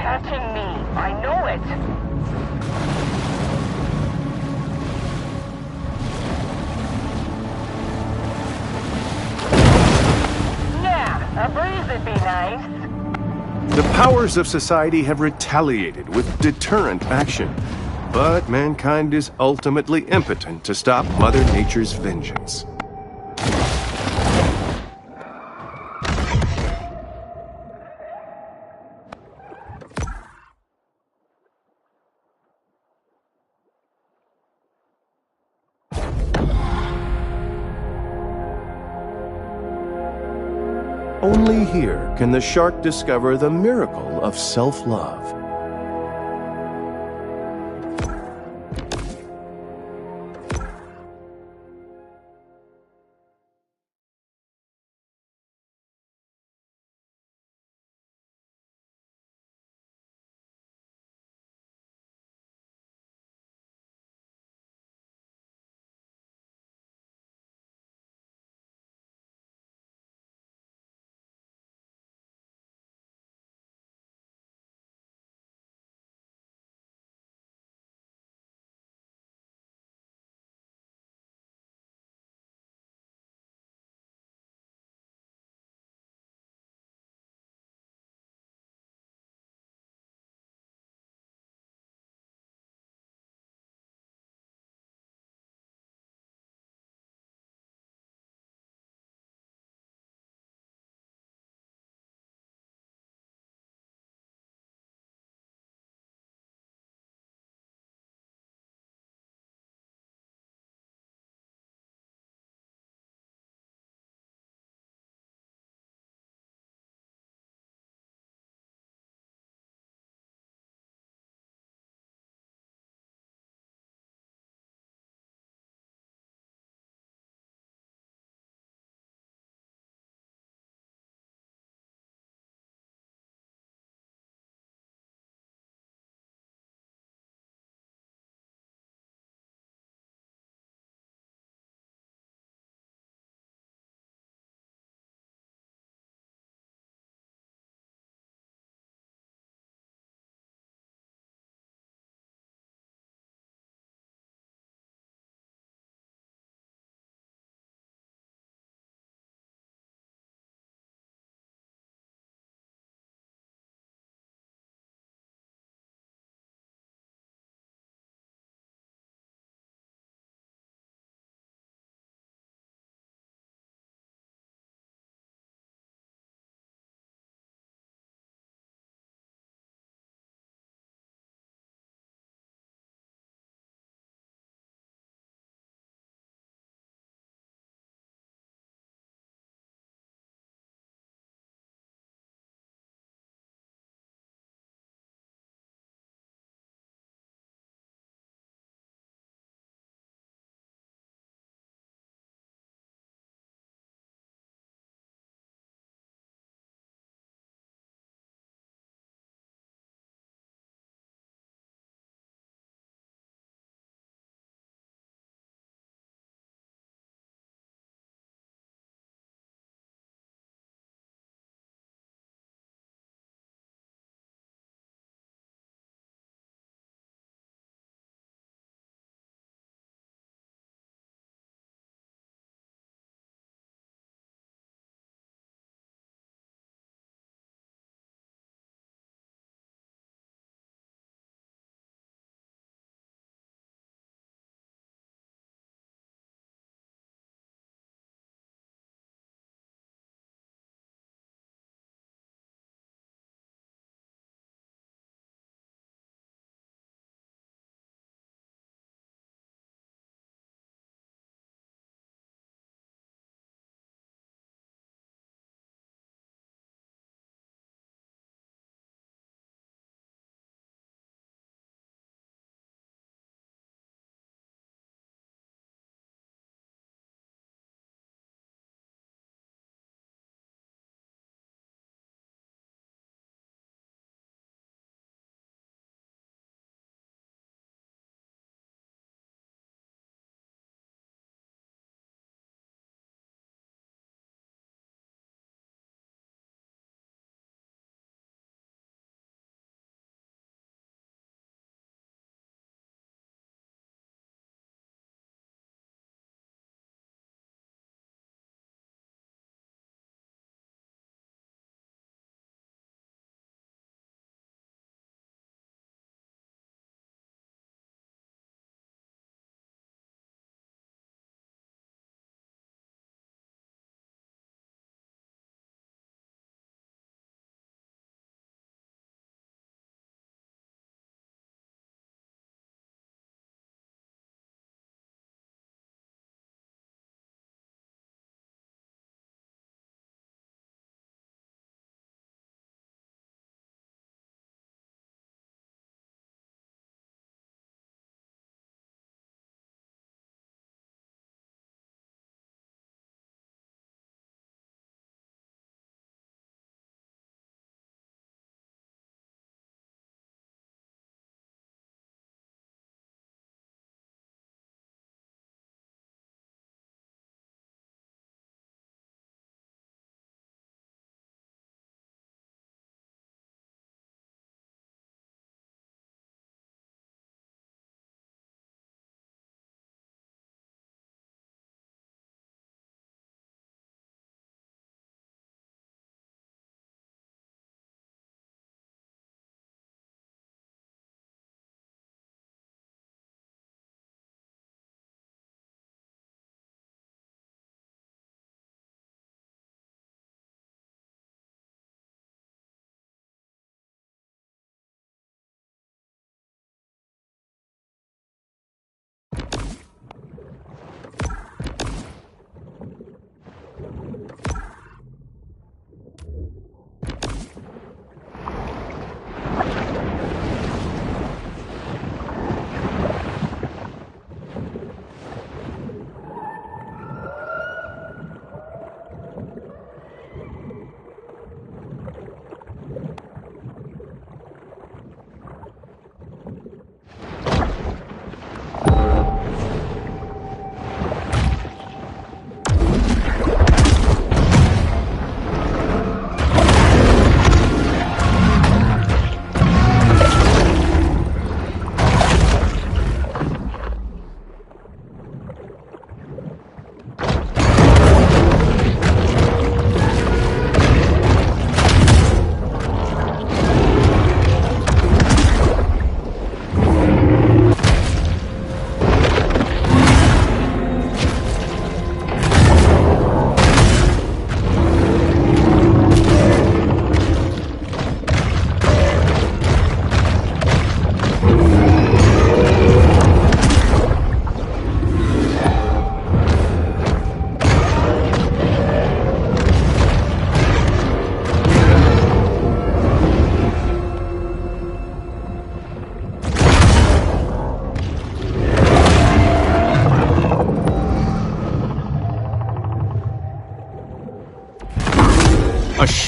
Catching me. I know it. breeze would be nice. The powers of society have retaliated with deterrent action, but mankind is ultimately impotent to stop Mother Nature's vengeance. Only here can the shark discover the miracle of self-love.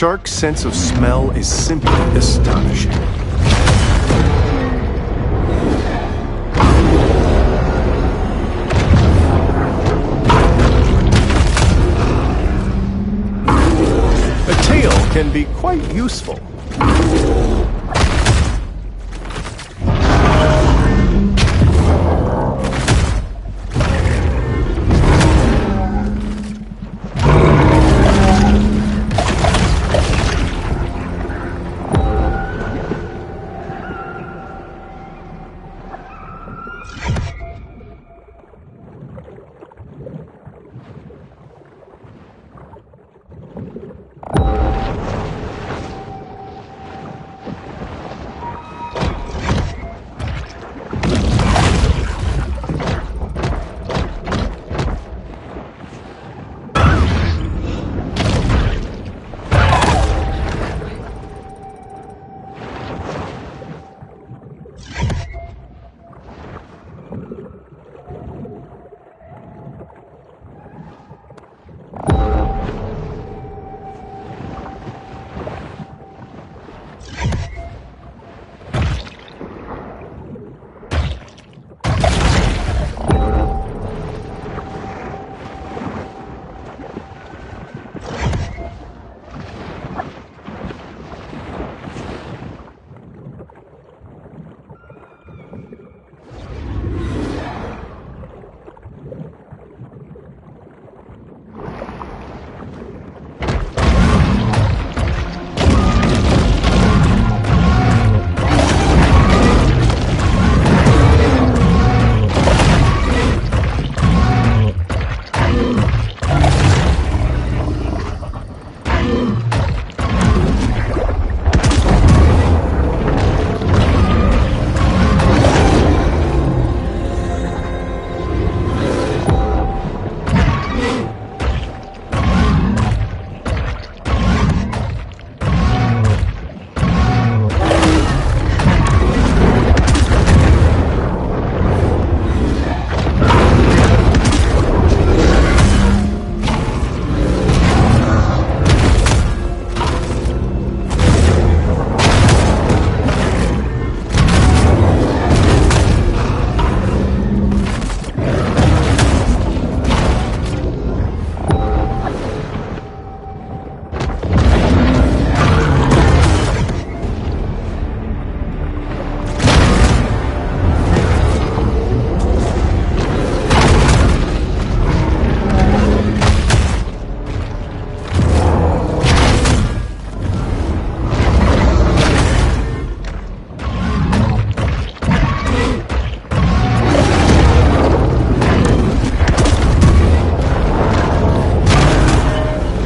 shark's sense of smell is simply astonishing. A tail can be quite useful.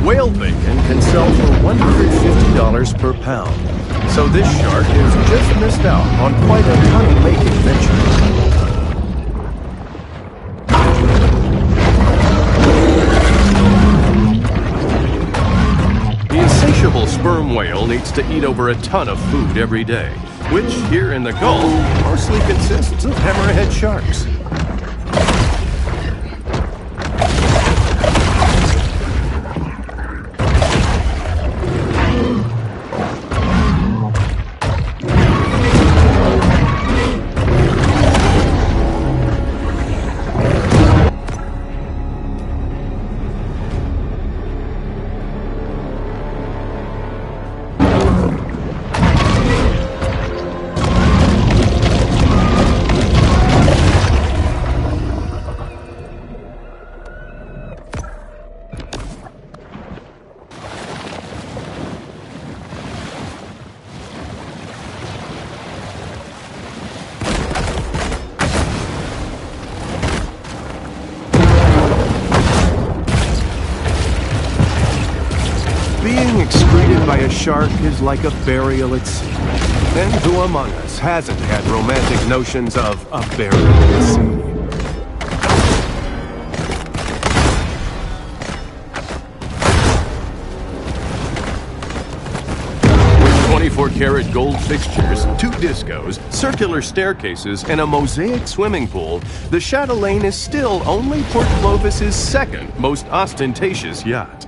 Whale bacon can sell for $150 per pound, so this shark has just missed out on quite a money-making venture. The insatiable sperm whale needs to eat over a ton of food every day, which here in the Gulf mostly consists of hammerhead sharks. Being excreted by a shark is like a burial at sea. And who among us hasn't had romantic notions of a burial at sea? 24-karat gold fixtures, 2 discos, circular staircases, and a mosaic swimming pool, the Chatelaine is still only Port Clovis's second most ostentatious yacht.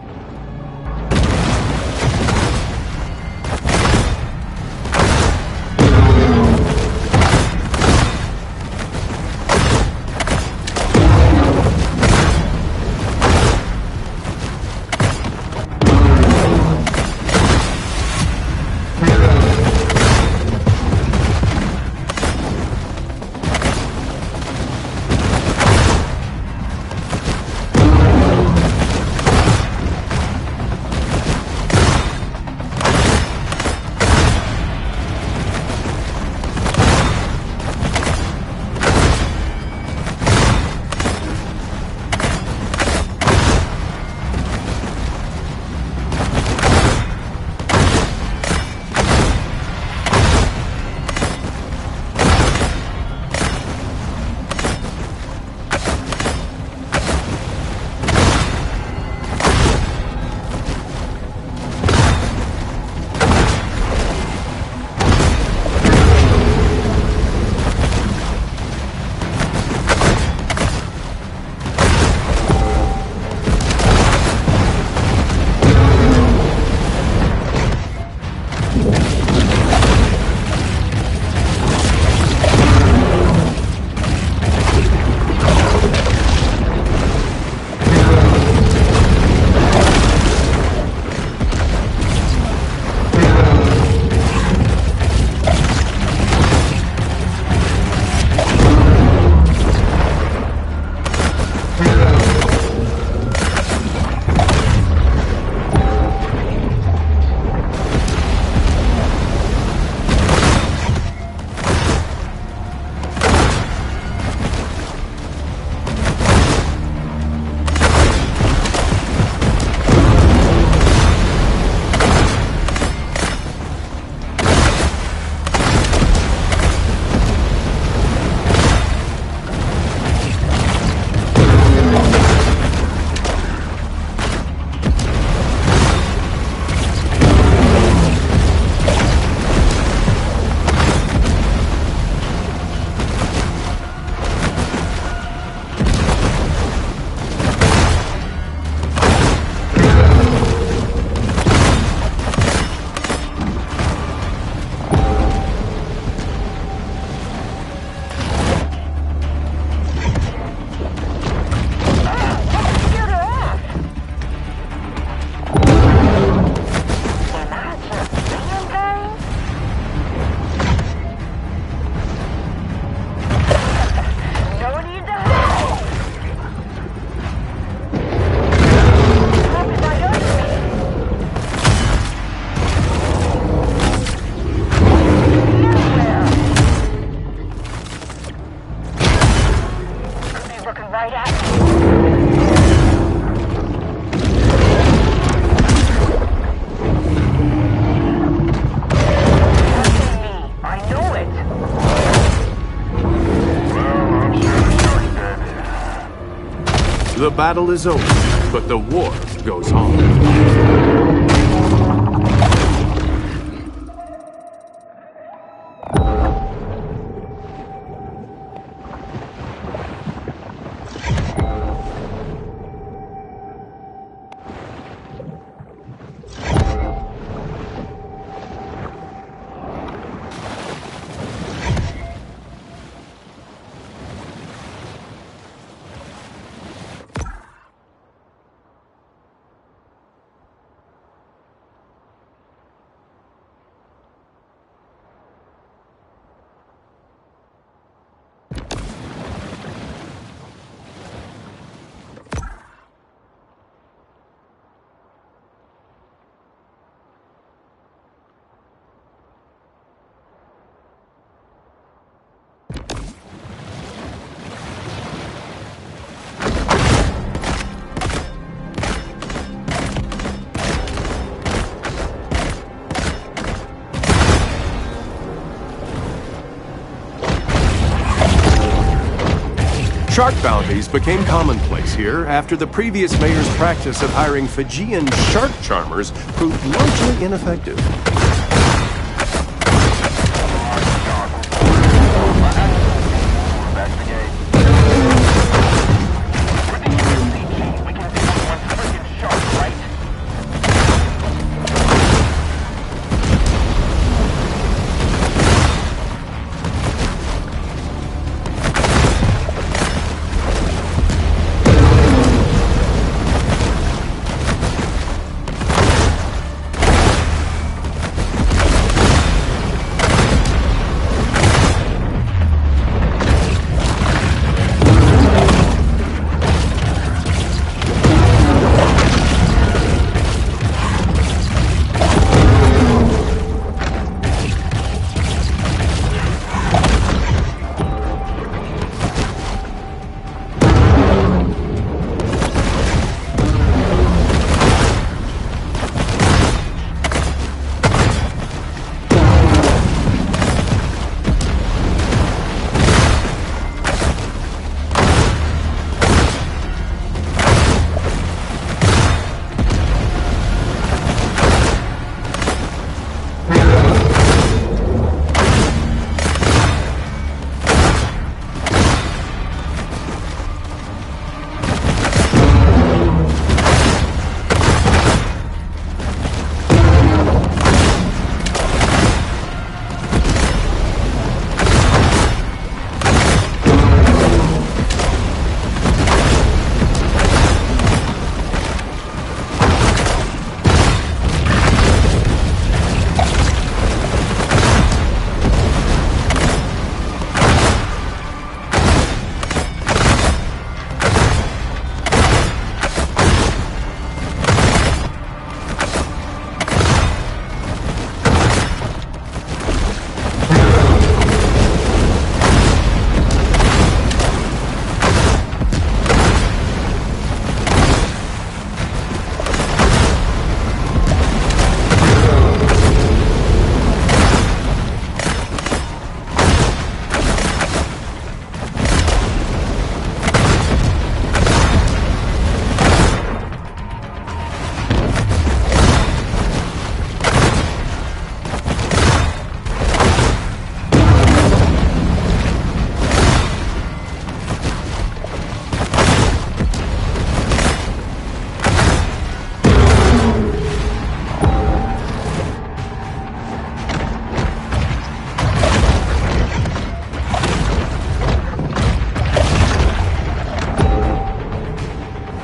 The battle is over, but the war goes on. Shark bounties became commonplace here after the previous mayor's practice of hiring Fijian shark charmers proved largely ineffective.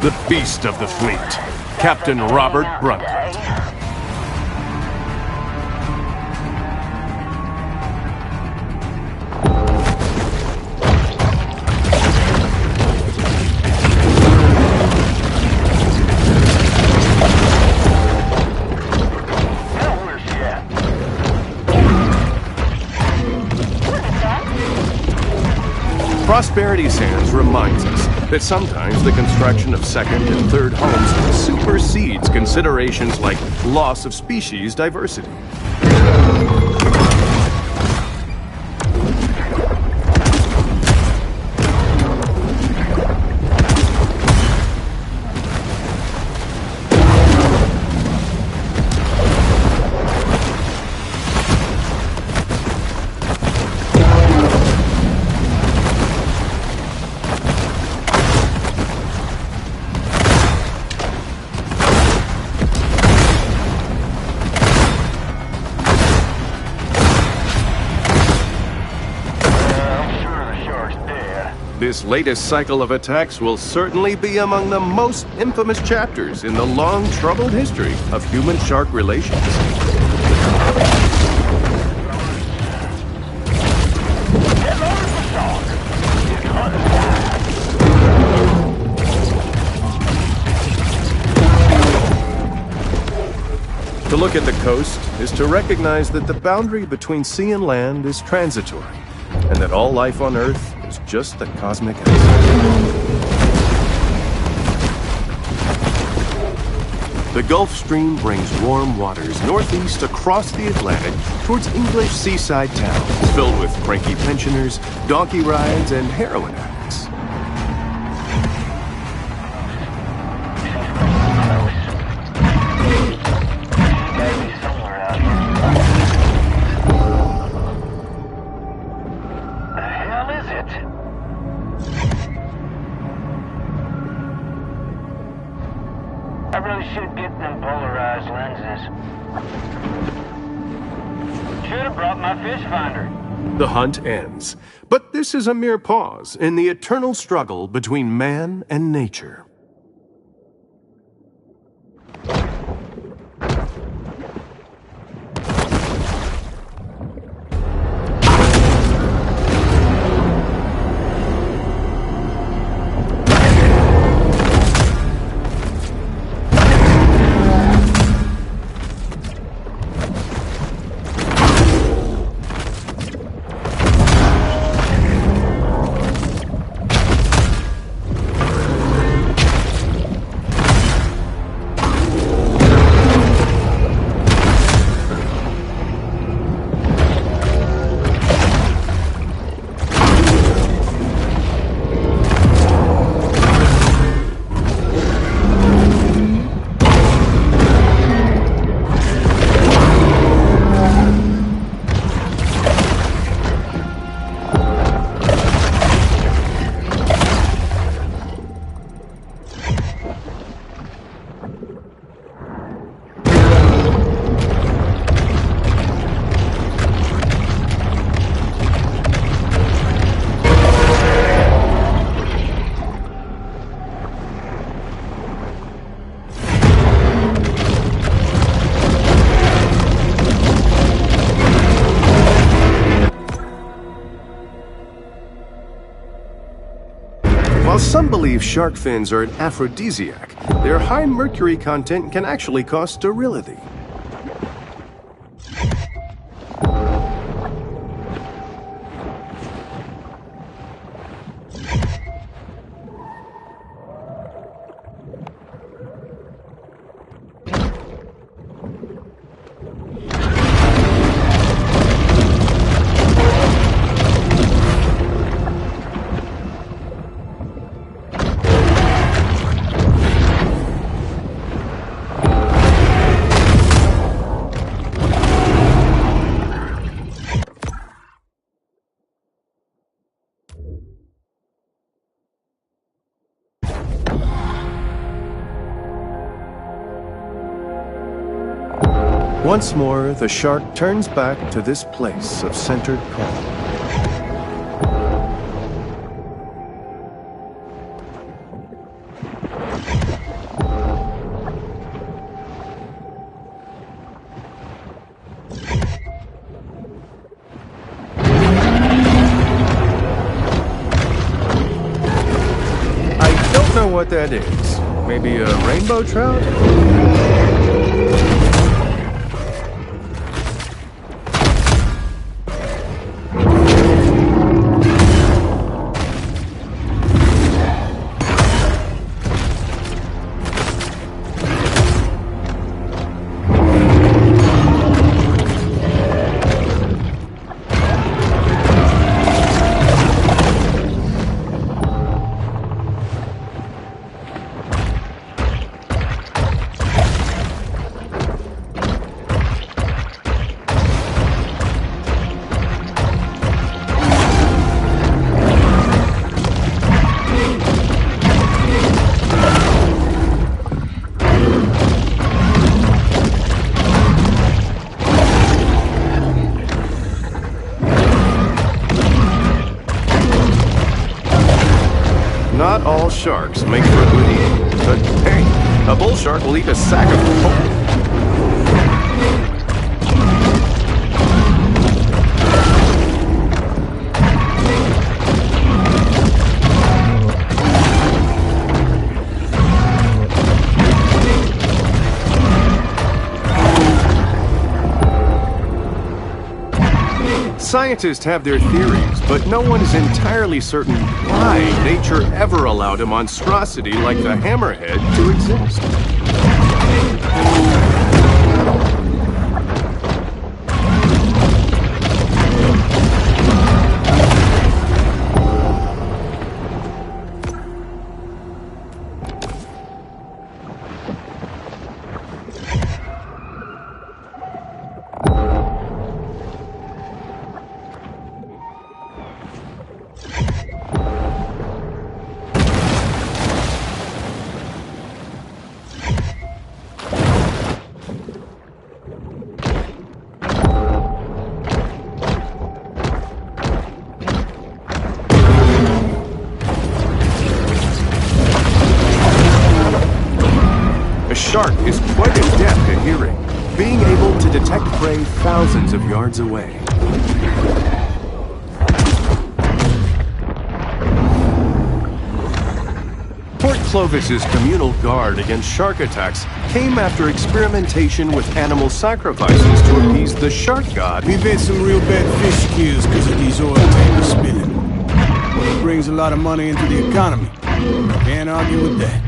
The beast of the fleet, Captain Robert Brundtland. Prosperity's Sands reminds us that sometimes the construction of second and third homes supersedes considerations like loss of species diversity. This latest cycle of attacks will certainly be among the most infamous chapters in the long, troubled history of human-shark relations. To look at the coast is to recognize that the boundary between sea and land is transitory, and that all life on Earth is just the cosmic outside. The Gulf Stream brings warm waters northeast across the Atlantic towards English seaside towns filled with cranky pensioners, donkey rides, and heroin addicts. I really should get them polarized lenses. Should have brought my fish finder. The hunt ends, but this is a mere pause in the eternal struggle between man and nature. While some believe shark fins are an aphrodisiac, their high mercury content can actually cause sterility. Once more, the shark turns back to this place of centered calm. what that is. Maybe a rainbow trout? Not all sharks make for a good eating, but hey, a bull shark will eat a sack of coal. Scientists have their theories, but no one is entirely certain why nature ever allowed a monstrosity like the hammerhead to exist. A shark is quite adept at hearing, being able to detect prey thousands of yards away. Port Clovis's communal guard against shark attacks came after experimentation with animal sacrifices to appease the shark god. We've had some real bad fish kills because of these oil tankers spilling. It brings a lot of money into the economy. Can't argue with that.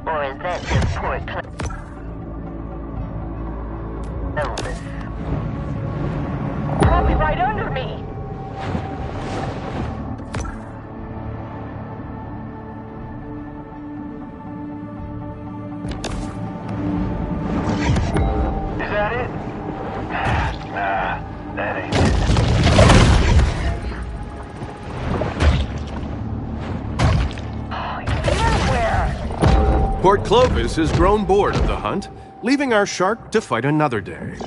Or is that just Port Clovis? Probably right under me. Is that it? Nah, that ain't it. Port Clovis has grown bored of the hunt, leaving our shark to fight another day.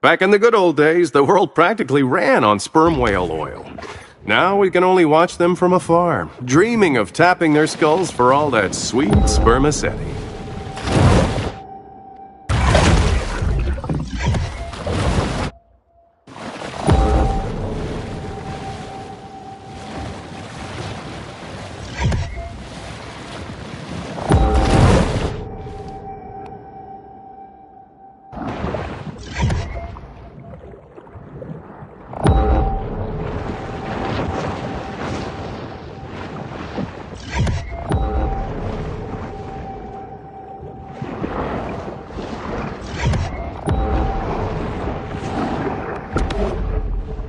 Back in the good old days, the world practically ran on sperm whale oil. Now we can only watch them from afar, dreaming of tapping their skulls for all that sweet spermaceti.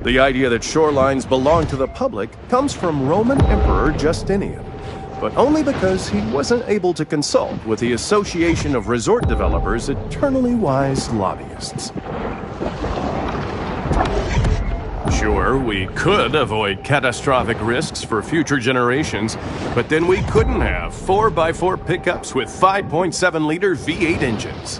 The idea that shorelines belong to the public comes from Roman Emperor Justinian, but only because he wasn't able to consult with the Association of Resort Developers' eternally wise lobbyists. Sure, we could avoid catastrophic risks for future generations, but then we couldn't have 4x4 pickups with 5.7-liter V8 engines.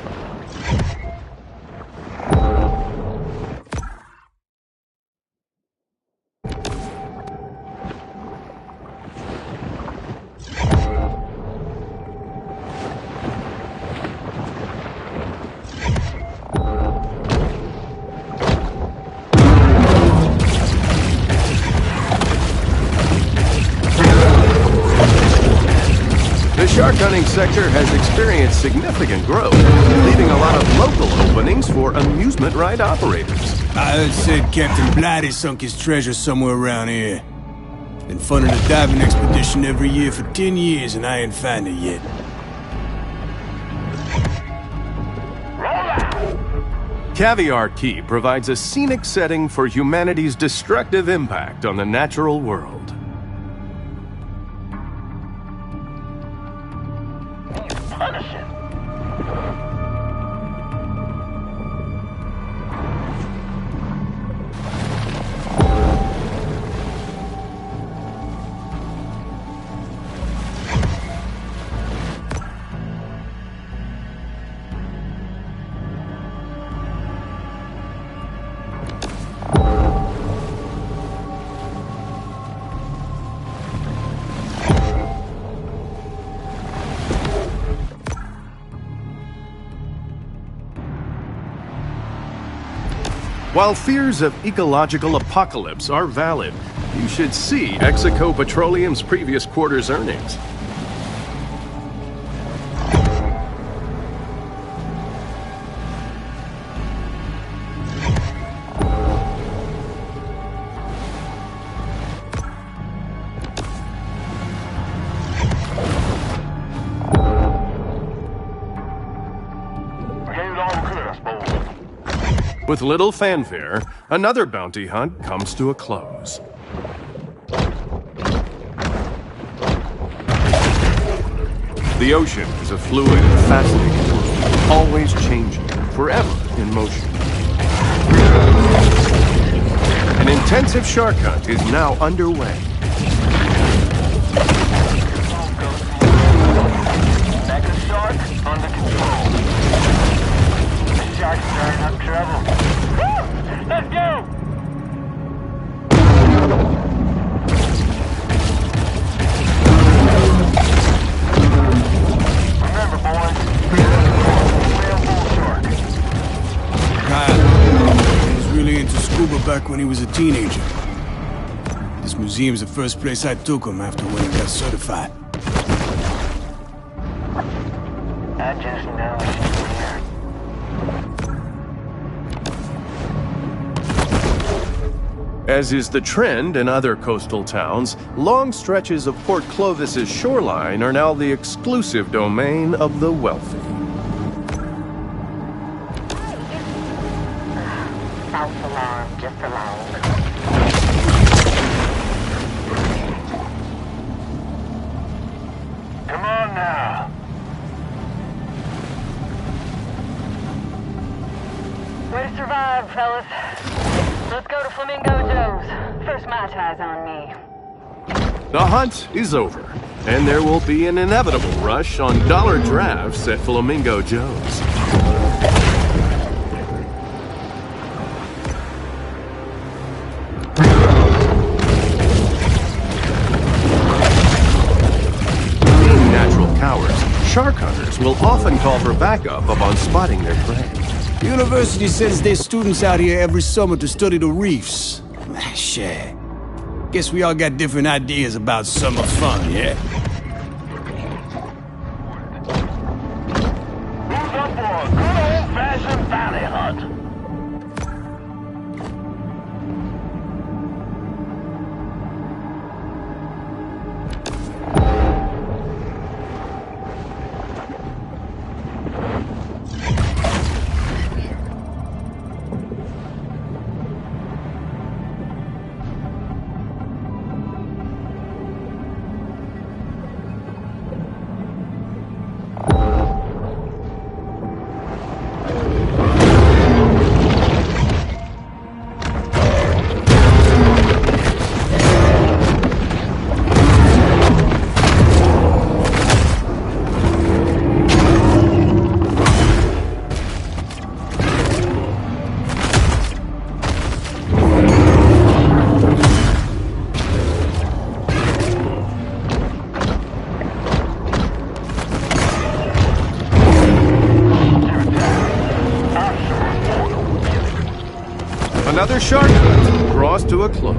The shark hunting sector has experienced significant growth, leaving a lot of local openings for amusement ride operators. I heard said Captain Blighty sunk his treasure somewhere around here. Been funding a diving expedition every year for 10 years and I ain't found it yet. Caviar Key provides a scenic setting for humanity's destructive impact on the natural world. Punishing. While fears of ecological apocalypse are valid, you should see Execo Petroleum's previous quarter's earnings. With little fanfare, another bounty hunt comes to a close. The ocean is a fluid and fascinating world, always changing, forever in motion. An intensive shark hunt is now underway. Mega shark under control. The shark's stirring up trouble. Woo! Let's go! Remember, boys, real bull shark. Kyle, he was really into scuba back when he was a teenager. This museum's the first place I took him after when he got certified. I just know she's weird. As is the trend in other coastal towns, long stretches of Port Clovis's shoreline are now the exclusive domain of the wealthy. False alarm, just along. Come on now. Way to survive, fellas. Let's go to Flamingo Joe's. First Mai Tai's on me. The hunt is over, and there will be an inevitable rush on dollar drafts at Flamingo Joe's. locals will often call for backup upon spotting their prey. The university sends their students out here every summer to study the reefs. Shit. Guess we all got different ideas about summer fun, yeah? Who's up for a good old-fashioned valley hunt? Another shark hunt draws to a close.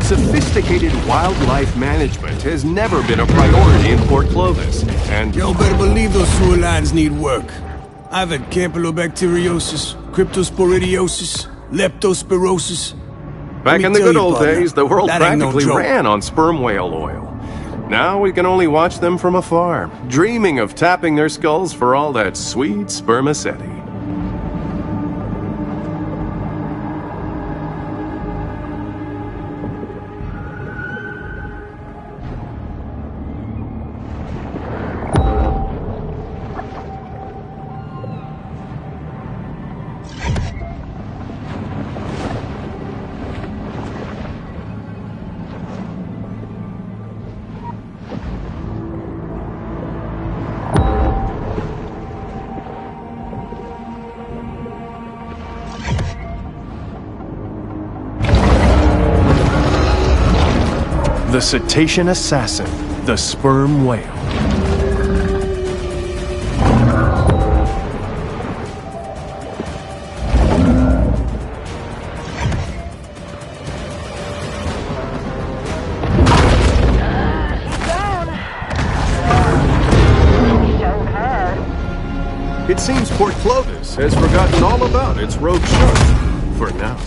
Sophisticated wildlife management has never been a priority in Port Clovis, and Y'all better believe those sewer lines need work. I've had campylobacteriosis, cryptosporidiosis, leptospirosis. back in the tell good you, old partner, days, the world that ain't no practically joke. ran on sperm whale oil. Now we can only watch them from afar, dreaming of tapping their skulls for all that sweet spermaceti. The cetacean assassin, the sperm whale. It seems Port Clovis has forgotten all about its rogue shark, for now.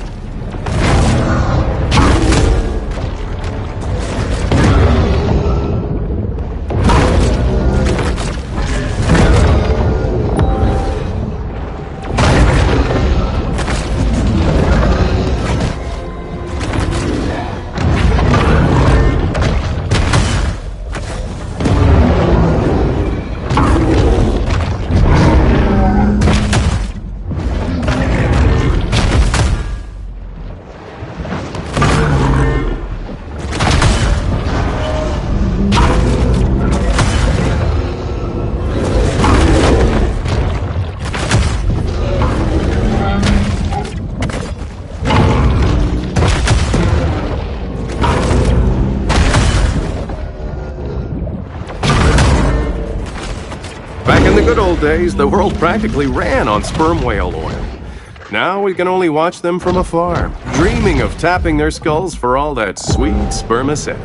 Back in the good old days, the world practically ran on sperm whale oil. Now we can only watch them from afar, dreaming of tapping their skulls for all that sweet spermaceti.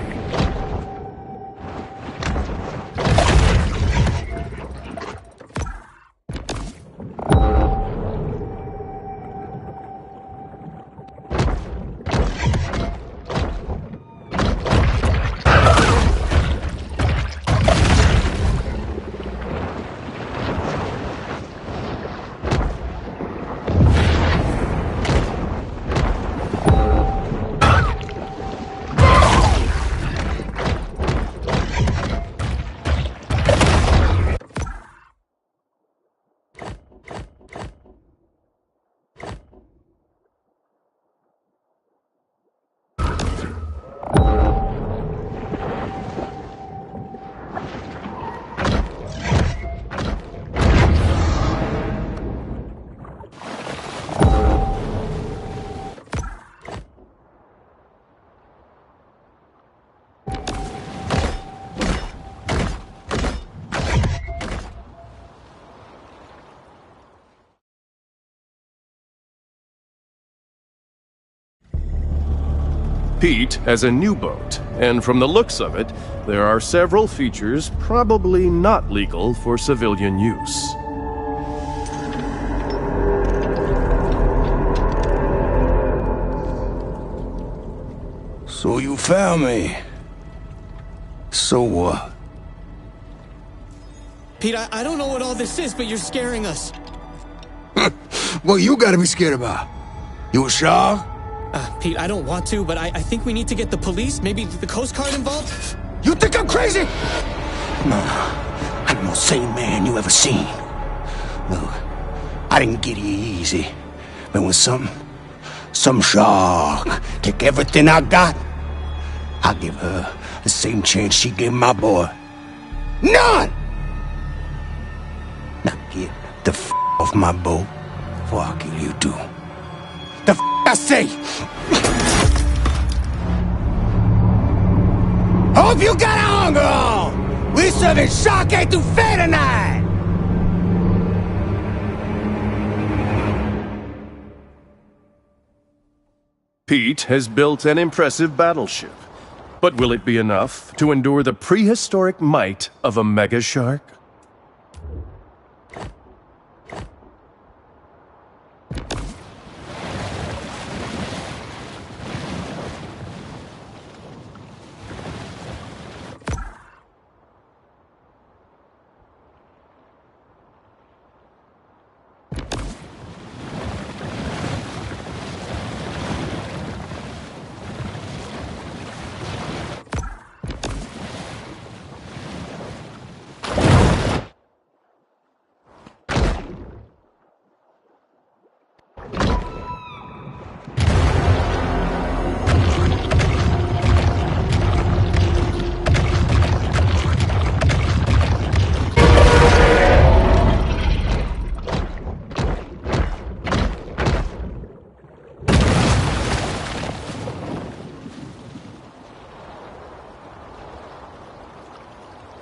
Pete has a new boat, and from the looks of it, there are several features probably not legal for civilian use. So you found me. So what? Pete, I don't know what all this is, but you're scaring us. What you gotta be scared about? You a shark? Pete, I don't want to, but I think we need to get the police, maybe the Coast Guard involved? You think I'm crazy? No, I'm the most sane man you ever seen. Look, I didn't get here easy. But when some shark take everything I got, I'll give her the same chance she gave my boy. None! Now get the off my boat before I kill you too. The I say! Hope you got a hunger on! We serving shark etouffee tonight! Pete has built an impressive battleship. But will it be enough to endure the prehistoric might of a mega shark?